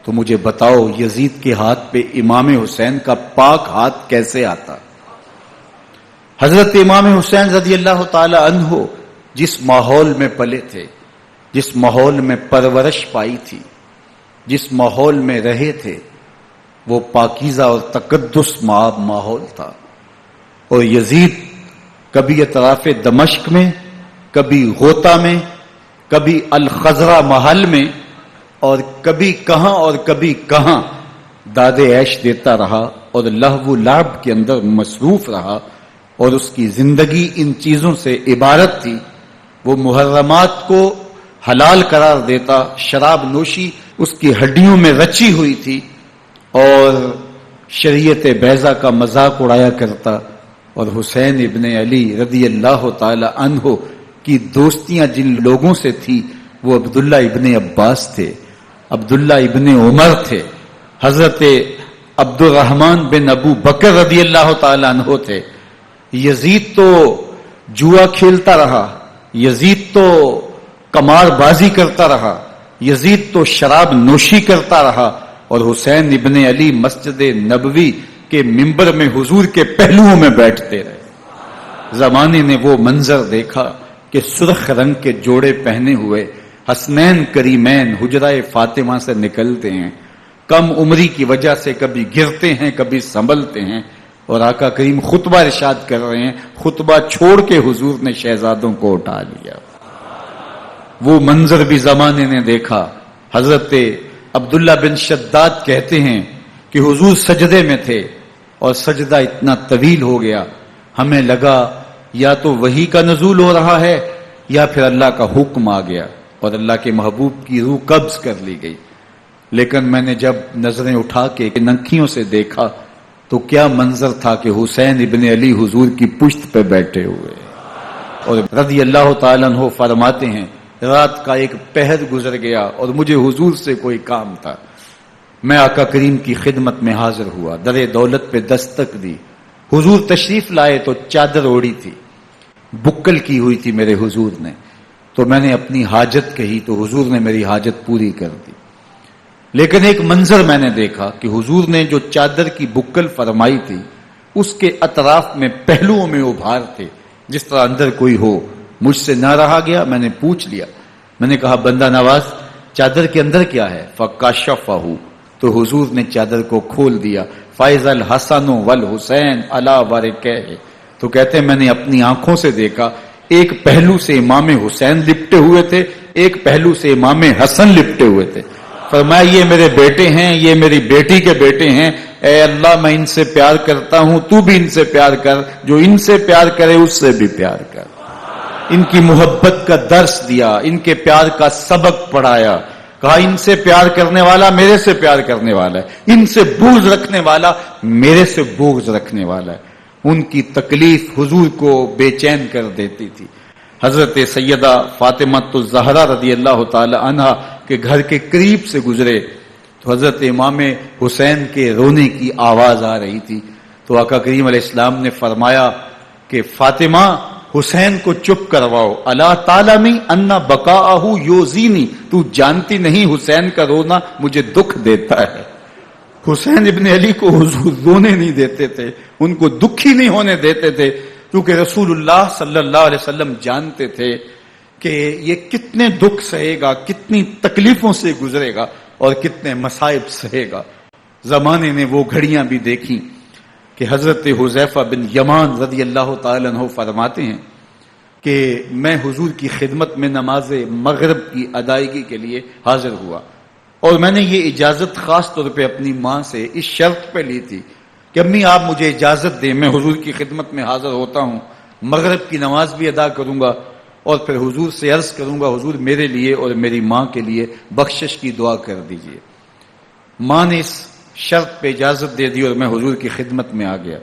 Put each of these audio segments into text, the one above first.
تو مجھے بتاؤ یزید کے ہاتھ پہ امام حسین کا پاک ہاتھ کیسے آتا؟ حضرت امام حسین رضی اللہ تعالی عنہ جس ماحول میں پلے تھے، جس ماحول میں پرورش پائی تھی، جس ماحول میں رہے تھے، وہ پاکیزہ اور تقدس ماحول تھا. اور یزید کبھی اطراف دمشق میں، کبھی غوطہ میں، کبھی الخزرہ محل میں، اور کبھی کہاں داد عیش دیتا رہا اور لہو و لعب کے اندر مصروف رہا، اور اس کی زندگی ان چیزوں سے عبارت تھی. وہ محرمات کو حلال قرار دیتا، شراب نوشی اس کی ہڈیوں میں رچی ہوئی تھی، اور شریعت بیضا کا مذاق اڑایا کرتا. اور حسین ابن علی رضی اللہ تعالی عنہ کی دوستیاں جن لوگوں سے تھی وہ عبداللہ ابن عباس تھے، عبداللہ ابن عمر تھے، حضرت عبد الرحمن بن ابو بکر رضی اللہ تعالی عنہ تھے. یزید تو جوا کھیلتا رہا، یزید تو قمار بازی کرتا رہا، یزید تو شراب نوشی کرتا رہا، اور حسین ابن علی مسجد نبوی کے ممبر میں حضور کے پہلوؤں میں بیٹھتے رہے. زمانے نے وہ منظر دیکھا کہ سرخ رنگ کے جوڑے پہنے ہوئے حسنین کریمین حجرہ فاطمہ سے نکلتے ہیں، کم عمری کی وجہ سے کبھی گرتے ہیں کبھی سنبھلتے ہیں، اور آقا کریم خطبہ ارشاد کر رہے ہیں، خطبہ چھوڑ کے حضور نے شہزادوں کو اٹھا لیا. وہ منظر بھی زمانے نے دیکھا. حضرت عبداللہ بن شداد کہتے ہیں کہ حضور سجدے میں تھے اور سجدہ اتنا طویل ہو گیا، ہمیں لگا یا تو وحی کا نزول ہو رہا ہے یا پھر اللہ کا حکم آ گیا اور اللہ کے محبوب کی روح قبض کر لی گئی. لیکن میں نے جب نظریں اٹھا کے ننکیوں سے دیکھا تو کیا منظر تھا کہ حسین ابن علی حضور کی پشت پہ بیٹھے ہوئے. اور رضی اللہ تعالیٰ عنہ فرماتے ہیں رات کا ایک پہر گزر گیا اور مجھے حضور سے کوئی کام تھا. میں آقا کریم کی خدمت میں حاضر ہوا، در دولت پہ دستک دی. حضور تشریف لائے تو چادر اوڑی تھی، بکل کی ہوئی تھی میرے حضور نے. تو میں نے اپنی حاجت کہی تو حضور نے میری حاجت پوری کر دی. لیکن ایک منظر میں نے دیکھا کہ حضور نے جو چادر کی بکل فرمائی تھی اس کے اطراف میں پہلوؤں میں ابھار تھے جس طرح اندر کوئی ہو. مجھ سے نہ رہا گیا، میں نے پوچھ لیا. میں نے کہا بندہ نواز چادر کے اندر کیا ہے؟ فکاشفہ، تو حضور نے چادر کو کھول دیا. فائز الحسن والحسین علی ورکہ، تو کہتے ہیں میں نے اپنی آنکھوں سے دیکھا ایک پہلو سے امام حسین لپٹے ہوئے تھے، ایک پہلو سے امام حسن لپٹے ہوئے تھے. فرمایا یہ میرے بیٹے ہیں، یہ میری بیٹی کے بیٹے ہیں، اے اللہ میں ان سے پیار کرتا ہوں، تو بھی ان سے پیار کر، جو ان سے پیار کرے اس سے بھی پیار کر. ان کی محبت کا درس دیا، ان کے پیار کا سبق پڑھایا. کہا ان سے پیار کرنے والا میرے سے پیار کرنے والا ہے، ان سے بغض رکھنے والا میرے سے بغض رکھنے والا ہے. ان کی تکلیف حضور کو بے چین کر دیتی تھی. حضرت سیدہ فاطمہ الزہرا رضی اللہ تعالی عنہا کے گھر کے قریب سے گزرے تو حضرت امام حسین کے رونے کی آواز آ رہی تھی. تو آقا کریم علیہ السلام نے فرمایا کہ فاطمہ حسین کو چپ کرواؤ. اللہ تعالیٰ انا بقاءہ یوزینی، تو جانتی نہیں حسین کا رونا مجھے دکھ دیتا ہے. حسین ابن علی کو حضور رونے نہیں دیتے تھے، ان کو دکھی نہیں ہونے دیتے تھے، کیونکہ رسول اللہ صلی اللہ علیہ وسلم جانتے تھے کہ یہ کتنے دکھ سہے گا، کتنی تکلیفوں سے گزرے گا اور کتنے مصائب سہے گا. زمانے نے وہ گھڑیاں بھی دیکھی کہ حضرت حذیفہ بن یمان رضی اللہ تعالی عنہ فرماتے ہیں کہ میں حضور کی خدمت میں نماز مغرب کی ادائیگی کے لیے حاضر ہوا، اور میں نے یہ اجازت خاص طور پہ اپنی ماں سے اس شرط پہ لی تھی کہ امی آپ مجھے اجازت دیں، میں حضور کی خدمت میں حاضر ہوتا ہوں، مغرب کی نماز بھی ادا کروں گا اور پھر حضور سے عرض کروں گا حضور میرے لیے اور میری ماں کے لیے بخشش کی دعا کر دیجئے. ماں نے اس شرط پہ اجازت دے دی اور میں حضور کی خدمت میں آ گیا.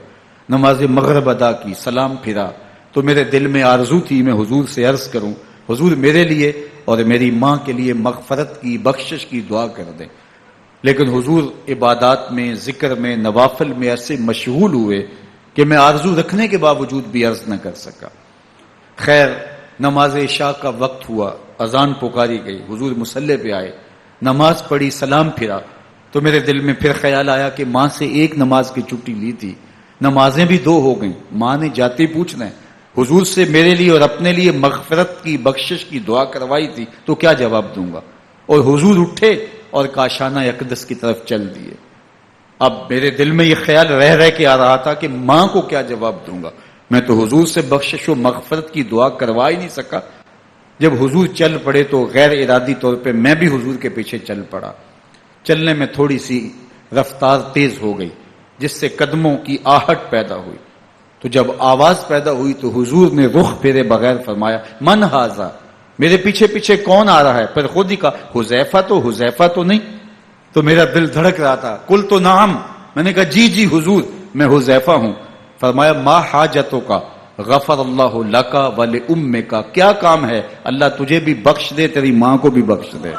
نماز مغرب ادا کی، سلام پھرا تو میرے دل میں آرزو تھی میں حضور سے عرض کروں حضور میرے لیے اور میری ماں کے لیے مغفرت کی بخشش کی دعا کر دیں. لیکن حضور عبادات میں، ذکر میں، نوافل میں ایسے مشغول ہوئے کہ میں آرزو رکھنے کے باوجود بھی عرض نہ کر سکا. خیر نماز عشاء کا وقت ہوا، اذان پکاری گئی، حضور مصلی پہ آئے، نماز پڑھی، سلام پھرا تو میرے دل میں پھر خیال آیا کہ ماں سے ایک نماز کی چھٹی لی تھی، نمازیں بھی 2 ہو گئیں. ماں نے جاتے پوچھنا ہے حضور سے میرے لیے اور اپنے لیے مغفرت کی بخشش کی دعا کروائی تھی، تو کیا جواب دوں گا؟ اور حضور اٹھے اور کاشانہ اقدس کی طرف چل دیے. اب میرے دل میں یہ خیال رہ کے آ رہا تھا کہ ماں کو کیا جواب دوں گا؟ میں تو حضور سے بخشش و مغفرت کی دعا کروا ہی نہیں سکا. جب حضور چل پڑے تو غیر ارادی طور پہ میں بھی حضور کے پیچھے چل پڑا. چلنے میں تھوڑی سی رفتار تیز ہو گئی جس سے قدموں کی آہٹ پیدا ہوئی. تو جب آواز پیدا ہوئی تو حضور نے رخ پھیرے بغیر فرمایا من ھذا، میرے پیچھے پیچھے کون آ رہا ہے؟ پھر خود ہی کہا حذیفہ تو نہیں. تو میرا دل دھڑک رہا تھا. قلت نعم، میں نے کہا جی حضور میں حذیفہ ہوں. فرمایا ما حاجتک غفر اللہ لک ولامک، کیا کام ہے؟ اللہ تجھے بھی بخش دے، تیری ماں کو بھی بخش دے.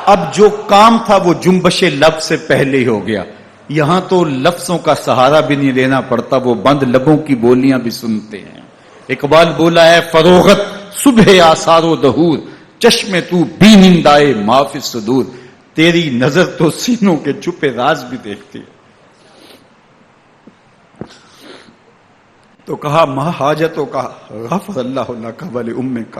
اب جو کام تھا وہ جنبش لب سے پہلے ہی ہو گیا. یہاں تو لفظوں کا سہارا بھی نہیں لینا پڑتا، وہ بند لبوں کی بولیاں بھی سنتے ہیں. اقبال بولا ہے فروغت صبح آثار و دہور، چشم تو بینندائے ما فی الصدور، تیری نظر تو سینوں کے چھپے راز بھی دیکھتی ہے. تو کہا ما حاجتوں کا غفر اللہ لک ولامک،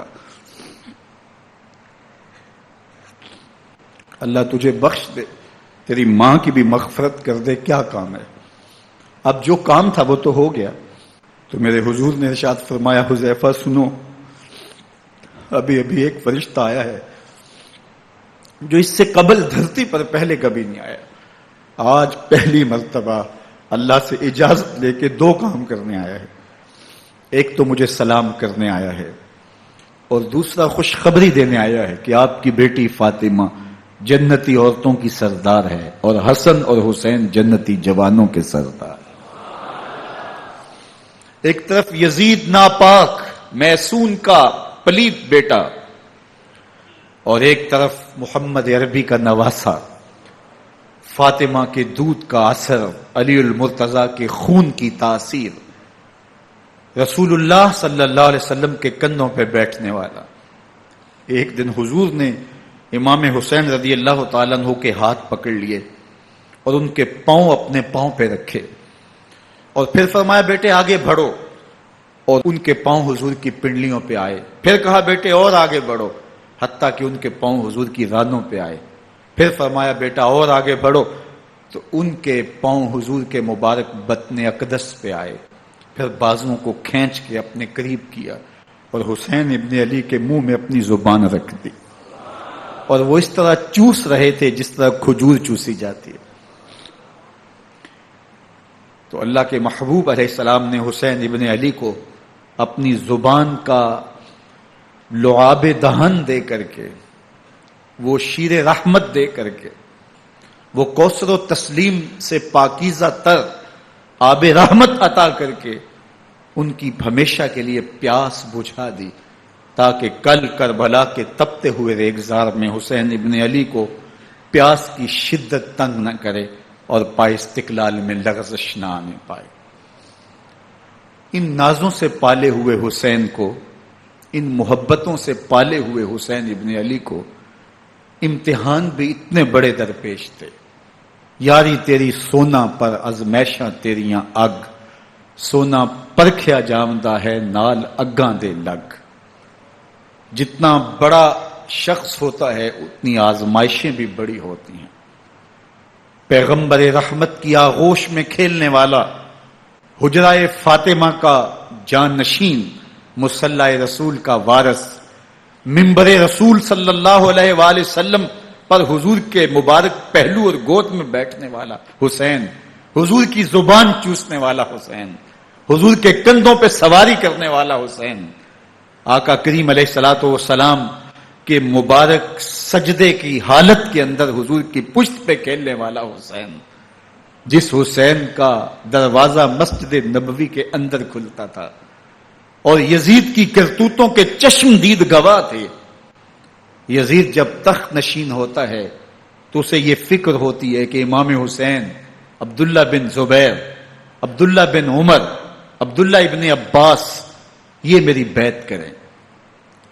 اللہ تجھے بخش دے، تیری ماں کی بھی مغفرت کر دے، کیا کام ہے؟ اب جو کام تھا وہ تو ہو گیا. تو میرے حضور نے ارشاد فرمایا حذیفہ سنو، ابھی ایک فرشتہ آیا ہے جو اس سے قبل دھرتی پر پہلے کبھی نہیں آیا. آج پہلی مرتبہ اللہ سے اجازت لے کے 2 کام کرنے آیا ہے. ایک تو مجھے سلام کرنے آیا ہے اور دوسرا خوشخبری دینے آیا ہے کہ آپ کی بیٹی فاطمہ جنتی عورتوں کی سردار ہے اور حسن اور حسین جنتی جوانوں کے سردار. ایک طرف یزید ناپاک محسون کا پلیت بیٹا اور ایک طرف محمد عربی کا نواسا، فاطمہ کے دودھ کا اثر، علی المرتضیٰ کے خون کی تاثیر، رسول اللہ صلی اللہ علیہ وسلم کے کندھوں پہ بیٹھنے والا. ایک دن حضور نے امام حسین رضی اللہ تعالیٰ عنہ کے ہاتھ پکڑ لیے اور ان کے پاؤں اپنے پاؤں پہ رکھے اور پھر فرمایا بیٹے آگے بڑھو، اور ان کے پاؤں حضور کی پنڈلیوں پہ آئے. پھر کہا بیٹے اور آگے بڑھو، حتیٰ کہ ان کے پاؤں حضور کی رانوں پہ آئے. پھر فرمایا بیٹا اور آگے بڑھو، تو ان کے پاؤں حضور کے مبارک بطن اقدس پہ آئے. پھر بازوؤں کو کھینچ کے اپنے قریب کیا اور حسین ابن علی کے منہ میں اپنی زبان رکھ دی، اور وہ اس طرح چوس رہے تھے جس طرح کھجور چوسی جاتی ہے. تو اللہ کے محبوب علیہ السلام نے حسین ابن علی کو اپنی زبان کا لعاب دہن دے کر کے، وہ شیر رحمت دے کر کے، وہ کوثر و تسلیم سے پاکیزہ تر آب رحمت عطا کر کے ان کی ہمیشہ کے لیے پیاس بجھا دی، تاکہ کل کربلا کے تپتے ہوئے ریگزار میں حسین ابن علی کو پیاس کی شدت تنگ نہ کرے اور پائے استقلال میں لغزش نہ آنے پائے. ان نازوں سے پالے ہوئے حسین کو، ان محبتوں سے پالے ہوئے حسین ابن علی کو امتحان بھی اتنے بڑے درپیش تھے. یاری تیری سونا پر ازمیشاں تیریاں اگ، سونا پرکھیا جامدہ ہے نال اگاں دے لگ. جتنا بڑا شخص ہوتا ہے اتنی آزمائشیں بھی بڑی ہوتی ہیں. پیغمبر رحمت کی آغوش میں کھیلنے والا، حجرائے فاطمہ کا جانشین، مصلی رسول کا وارث، منبر رسول صلی اللہ علیہ وآلہ وسلم پر حضور کے مبارک پہلو اور گود میں بیٹھنے والا حسین، حضور کی زبان چوسنے والا حسین، حضور کے کندھوں پہ سواری کرنے والا حسین، آقا کریم علیہ الصلوۃ والسلام کے مبارک سجدے کی حالت کے اندر حضور کی پشت پہ کھیلنے والا حسین، جس حسین کا دروازہ مسجد نبوی کے اندر کھلتا تھا اور یزید کی کرتوتوں کے چشمدید گواہ تھے. یزید جب تخت نشین ہوتا ہے تو اسے یہ فکر ہوتی ہے کہ امام حسین، عبداللہ بن زبیر، عبداللہ بن عمر، عبداللہ ابن عباس یہ میری بیعت کریں.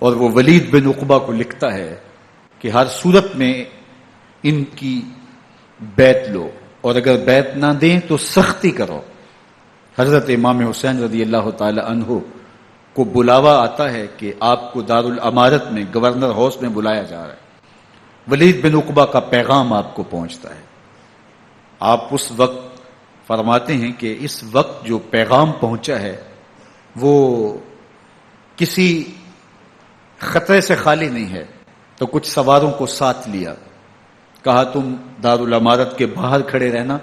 اور وہ ولید بن عقبہ کو لکھتا ہے کہ ہر صورت میں ان کی بیعت لو، اور اگر بیعت نہ دیں تو سختی کرو۔ حضرت امام حسین رضی اللہ تعالی عنہ کو بلاوا آتا ہے کہ آپ کو دارالامارت میں گورنر ہاؤس میں بلایا جا رہا ہے۔ ولید بن عقبہ کا پیغام آپ کو پہنچتا ہے۔ آپ اس وقت فرماتے ہیں کہ اس وقت جو پیغام پہنچا ہے وہ کسی خطرے سے خالی نہیں ہے، تو کچھ سواروں کو ساتھ لیا، کہا تم دارالامارت کے باہر کھڑے رہنا،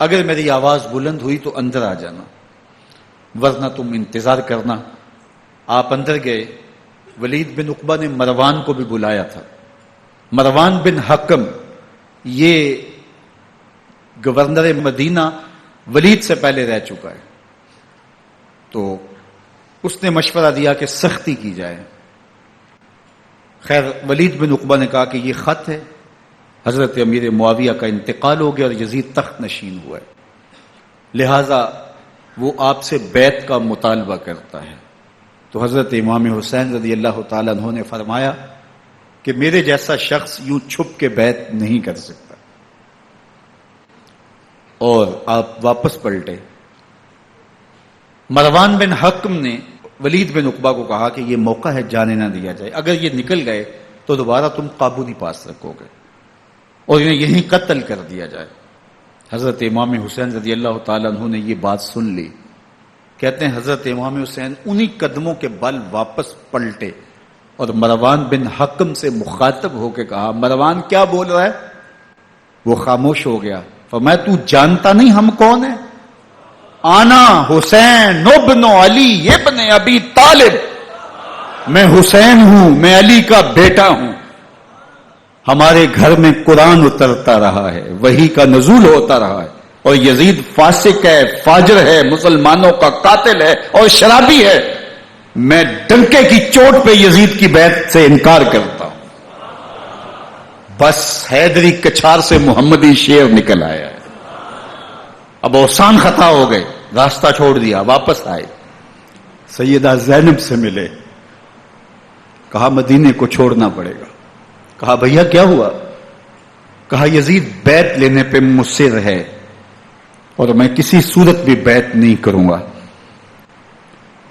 اگر میری آواز بلند ہوئی تو اندر آ جانا، ورنہ تم انتظار کرنا۔ آپ اندر گئے۔ ولید بن عقبہ نے مروان کو بھی بلایا تھا۔ مروان بن حکم یہ گورنر مدینہ ولید سے پہلے رہ چکا ہے، تو اس نے مشورہ دیا کہ سختی کی جائے۔ خیر ولید بن عقبہ نے کہا کہ یہ خط ہے، حضرت امیر معاویہ کا انتقال ہو گیا اور یزید تخت نشین ہوا ہے، لہذا وہ آپ سے بیعت کا مطالبہ کرتا ہے۔ تو حضرت امام حسین رضی اللہ تعالیٰ عنہ نے فرمایا کہ میرے جیسا شخص یوں چھپ کے بیعت نہیں کر سکتا، اور آپ واپس پلٹے۔ مروان بن حکم نے ولید بن عقبہ کو کہا کہ یہ موقع ہے، جانے نہ دیا جائے، اگر یہ نکل گئے تو دوبارہ تم قابو نہیں پا سکو گے، اور انہیں یہیں قتل کر دیا جائے۔ حضرت امام حسین رضی اللہ تعالیٰ عنہ نے یہ بات سن لی۔ کہتے ہیں حضرت امام حسین انہی قدموں کے بل واپس پلٹے اور مروان بن حکم سے مخاطب ہو کے کہا، مروان کیا بول رہا ہے؟ وہ خاموش ہو گیا۔ فرمایا تو جانتا نہیں ہم کون ہیں؟ آنا حسین ابن علی ابن ابی طالب، میں حسین ہوں، میں علی کا بیٹا ہوں، ہمارے گھر میں قرآن اترتا رہا ہے، وحی کا نزول ہوتا رہا ہے، اور یزید فاسق ہے، فاجر ہے، مسلمانوں کا قاتل ہے اور شرابی ہے، میں ڈنکے کی چوٹ پہ یزید کی بیعت سے انکار کرتا ہوں۔ بس حیدری کچھار سے محمدی شیر نکل آیا ہے۔ اب اوسان خطا ہو گئے، راستہ چھوڑ دیا، واپس آئے، سیدہ زینب سے ملے، کہا مدینے کو چھوڑنا پڑے گا۔ کہا بھیا کیا ہوا؟ کہا یزید بیعت لینے پہ مصر ہے اور میں کسی صورت بھی بیعت نہیں کروں گا،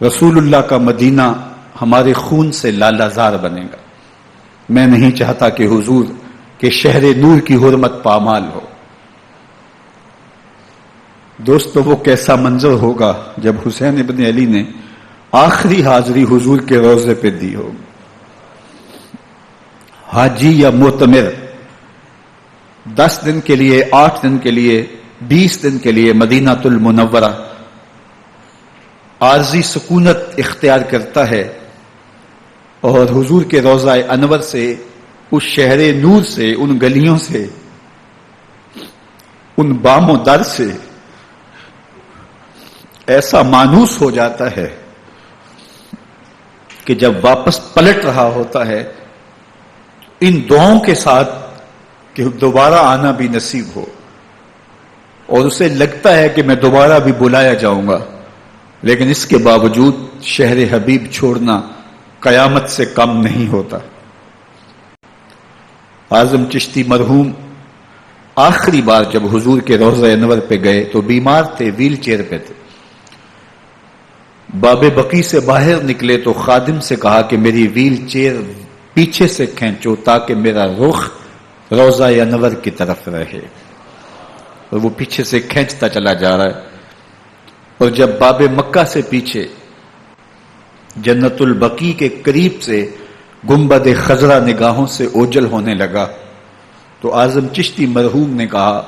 رسول اللہ کا مدینہ ہمارے خون سے لالہ زار بنے گا، میں نہیں چاہتا کہ حضور کے شہر نور کی حرمت پامال ہو۔ دوستو وہ کیسا منظر ہوگا جب حسین ابن علی نے آخری حاضری حضور کے روضے پہ دی ہوگی۔ حاجی یا معتمر 10 دن کے لیے، 8 دن کے لیے، 20 دن کے لیے مدینہ المنورہ عارضی سکونت اختیار کرتا ہے، اور حضور کے روضہ انور سے، اس شہر نور سے، ان گلیوں سے، ان بام و در سے ایسا مانوس ہو جاتا ہے کہ جب واپس پلٹ رہا ہوتا ہے ان دعاؤں کے ساتھ کہ دوبارہ آنا بھی نصیب ہو، اور اسے لگتا ہے کہ میں دوبارہ بھی بلایا جاؤں گا، لیکن اس کے باوجود شہر حبیب چھوڑنا قیامت سے کم نہیں ہوتا۔ اعظم چشتی مرحوم آخری بار جب حضور کے روضہ انور پہ گئے تو بیمار تھے، ویل چیئر پہ تھے۔ باب بقی سے باہر نکلے تو خادم سے کہا کہ میری ویل چیئر پیچھے سے کھینچو تاکہ میرا رخ روضہ انور کی طرف رہے، اور وہ پیچھے سے کھینچتا چلا جا رہا ہے، اور جب باب مکہ سے پیچھے جنت البقیع کے قریب سے گنبد خضرا نگاہوں سے اوجل ہونے لگا تو اعظم چشتی مرحوم نے کہا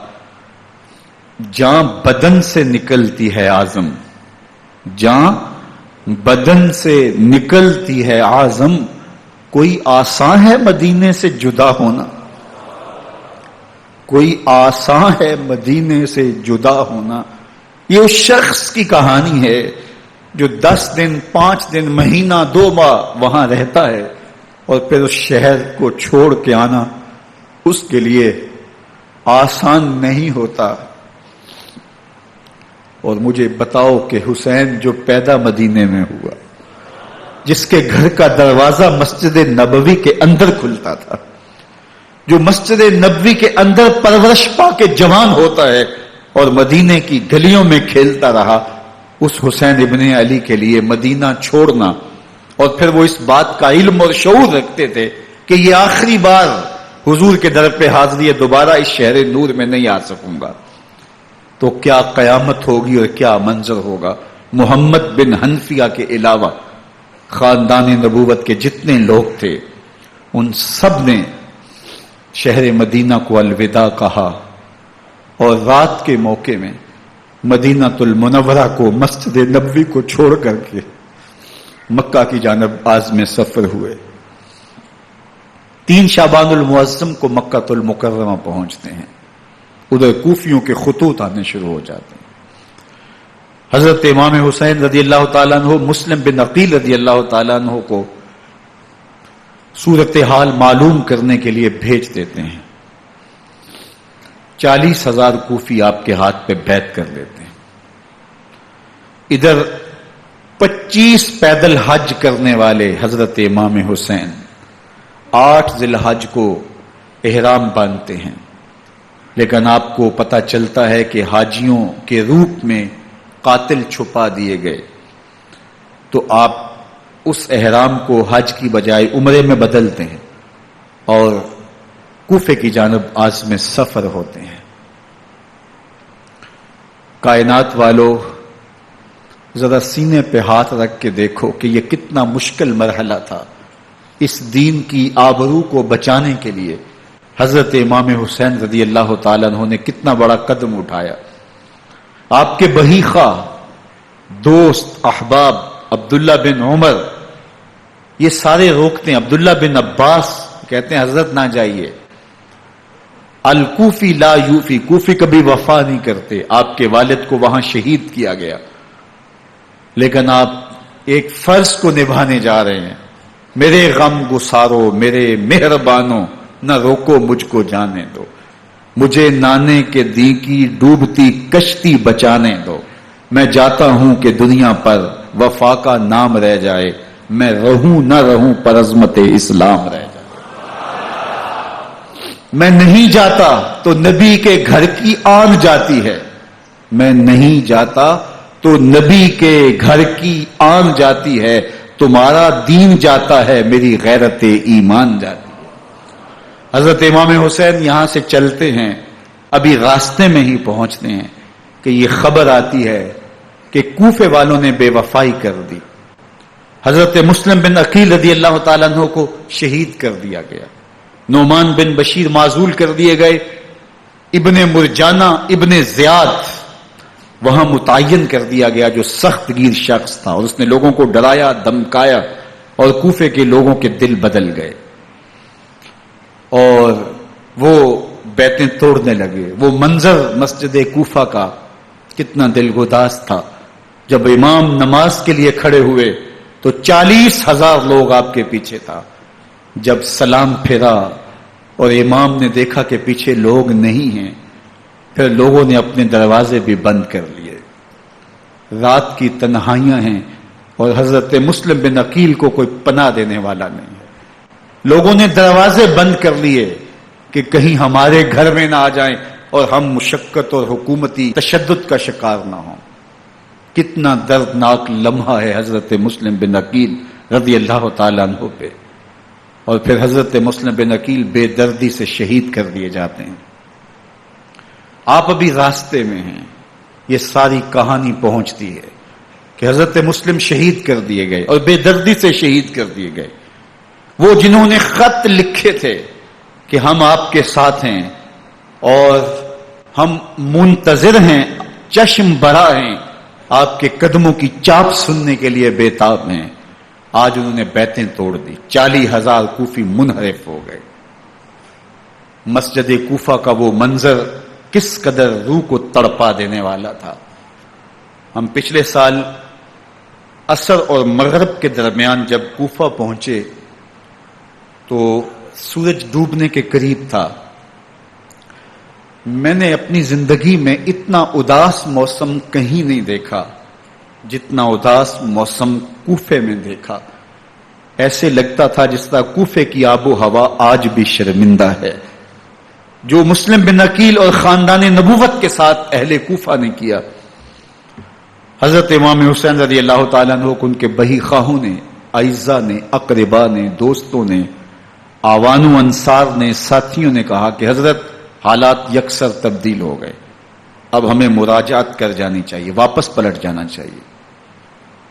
جان بدن سے نکلتی ہے اعظم، جان بدن سے نکلتی ہے اعظم، کوئی آسان ہے مدینے سے جدا ہونا، کوئی آسان ہے مدینے سے جدا ہونا۔ یہ اس شخص کی کہانی ہے جو 10 دن، 5 دن، مہینہ، 2 ماہ وہاں رہتا ہے، اور پھر اس شہر کو چھوڑ کے آنا اس کے لیے آسان نہیں ہوتا۔ اور مجھے بتاؤ کہ حسین جو پیدا مدینے میں ہوا، جس کے گھر کا دروازہ مسجد نبوی کے اندر کھلتا تھا، جو مسجد نبوی کے اندر پرورش پا کے جوان ہوتا ہے اور مدینے کی گلیوں میں کھیلتا رہا، اس حسین ابن علی کے لیے مدینہ چھوڑنا، اور پھر وہ اس بات کا علم اور شعور رکھتے تھے کہ یہ آخری بار حضور کے در پہ حاضری ہے، دوبارہ اس شہر نور میں نہیں آ سکوں گا، تو کیا قیامت ہوگی اور کیا منظر ہوگا۔ محمد بن حنفیہ کے علاوہ خاندان نبوت کے جتنے لوگ تھے ان سب نے شہر مدینہ کو الوداع کہا، اور رات کے موقع میں مدینہ المنورہ کو، مسجد نبوی کو چھوڑ کر کے مکہ کی جانب عازم سفر ہوئے۔ 3 شعبان المعظم کو مکہ المکرمہ پہنچتے ہیں، ادھر کوفیوں کے خطوط آنے شروع ہو جاتے ہیں۔ حضرت امام حسین رضی اللہ تعالیٰ عنہ مسلم بن عقیل رضی اللہ تعالیٰ عنہ کو صورتحال معلوم کرنے کے لیے بھیج دیتے ہیں۔ 40,000 کوفی آپ کے ہاتھ پہ بیعت کر لیتے ہیں۔ ادھر 25 پیدل حج کرنے والے حضرت امام حسین 8 ذی الحج کو احرام باندھتے ہیں، لیکن آپ کو پتہ چلتا ہے کہ حاجیوں کے روپ میں قاتل چھپا دیے گئے، تو آپ اس احرام کو حج کی بجائے عمرے میں بدلتے ہیں اور کوفے کی جانب عازم سفر ہوتے ہیں۔ کائنات والو، ذرا سینے پہ ہاتھ رکھ کے دیکھو کہ یہ کتنا مشکل مرحلہ تھا۔ اس دین کی آبرو کو بچانے کے لیے حضرت امام حسین رضی اللہ تعالیٰ عنہ نے کتنا بڑا قدم اٹھایا۔ آپ کے بہی خواہ، دوست، احباب عبداللہ بن عمر یہ سارے روکتے ہیں۔ عبداللہ بن عباس کہتے ہیں حضرت نہ جائیے، الکوفی لا یوفی، کوفی کبھی وفا نہیں کرتے، آپ کے والد کو وہاں شہید کیا گیا، لیکن آپ ایک فرض کو نبھانے جا رہے ہیں۔ میرے غم گسارو، میرے مہربانوں، نہ روکو مجھ کو جانے دو، مجھے نانے کے دی کی ڈوبتی کشتی بچانے دو، میں جاتا ہوں کہ دنیا پر وفا کا نام رہ جائے، میں رہوں نہ رہوں پر عظمت اسلام رہ جائے۔ میں نہیں جاتا تو نبی کے گھر کی آن جاتی ہے، میں نہیں جاتا تو نبی کے گھر کی آن جاتی ہے، تمہارا دین جاتا ہے، میری غیرت ایمان جاتی ہے۔ حضرت امام حسین یہاں سے چلتے ہیں، ابھی راستے میں ہی پہنچتے ہیں کہ یہ خبر آتی ہے کہ کوفے والوں نے بے وفائی کر دی، حضرت مسلم بن عقیل رضی اللہ تعالیٰ عنہ کو شہید کر دیا گیا، نعمان بن بشیر معزول کر دیے گئے، ابن مرجانہ ابن زیاد وہاں متعین کر دیا گیا جو سخت گیر شخص تھا، اور اس نے لوگوں کو ڈرایا، دمکایا، اور کوفے کے لوگوں کے دل بدل گئے اور وہ بیتیں توڑنے لگے۔ وہ منظر مسجد کوفہ کا کتنا دلگداز تھا۔ جب امام نماز کے لیے کھڑے ہوئے تو 40,000 لوگ آپ کے پیچھے تھا۔ جب سلام پھیرا اور امام نے دیکھا کہ پیچھے لوگ نہیں ہیں، پھر لوگوں نے اپنے دروازے بھی بند کر لیے۔ رات کی تنہائیاں ہیں اور حضرت مسلم بن عقیل کو کوئی پناہ دینے والا نہیں ہے۔ لوگوں نے دروازے بند کر لیے کہ کہیں ہمارے گھر میں نہ آ جائیں اور ہم مشقت اور حکومتی تشدد کا شکار نہ ہوں۔ کتنا دردناک لمحہ ہے حضرت مسلم بن عقیل رضی اللہ تعالیٰ عنہ پہ، اور پھر حضرت مسلم بن عقیل بے دردی سے شہید کر دیے جاتے ہیں۔ آپ ابھی راستے میں ہیں، یہ ساری کہانی پہنچتی ہے کہ حضرت مسلم شہید کر دیے گئے اور بے دردی سے شہید کر دیے گئے۔ وہ جنہوں نے خط لکھے تھے کہ ہم آپ کے ساتھ ہیں اور ہم منتظر ہیں، چشم بڑا ہیں، آپ کے قدموں کی چاپ سننے کے لیے بےتاب ہیں، آج انہوں نے بیتیں توڑ دی۔ 40,000 کوفی منحرف ہو گئے۔ مسجد کوفہ کا وہ منظر کس قدر روح کو تڑپا دینے والا تھا۔ ہم پچھلے سال عصر اور مغرب کے درمیان جب کوفہ پہنچے تو سورج ڈوبنے کے قریب تھا۔ میں نے اپنی زندگی میں اتنا اداس موسم کہیں نہیں دیکھا جتنا اداس موسم کوفے میں دیکھا۔ ایسے لگتا تھا جس طرح کوفے کی آب و ہوا آج بھی شرمندہ ہے، جو مسلم بن عقیل اور خاندان نبوت کے ساتھ اہل کوفہ نے کیا. حضرت امام حسین رضی اللہ تعالیٰ عنہ کو ان کے بہی خواہوں نے، اعزاء نے، اقربا نے، دوستوں نے، آوان و انصار نے، ساتھیوں نے کہا کہ حضرت حالات یکسر تبدیل ہو گئے، اب ہمیں مراجعت کر جانی چاہیے، واپس پلٹ جانا چاہیے.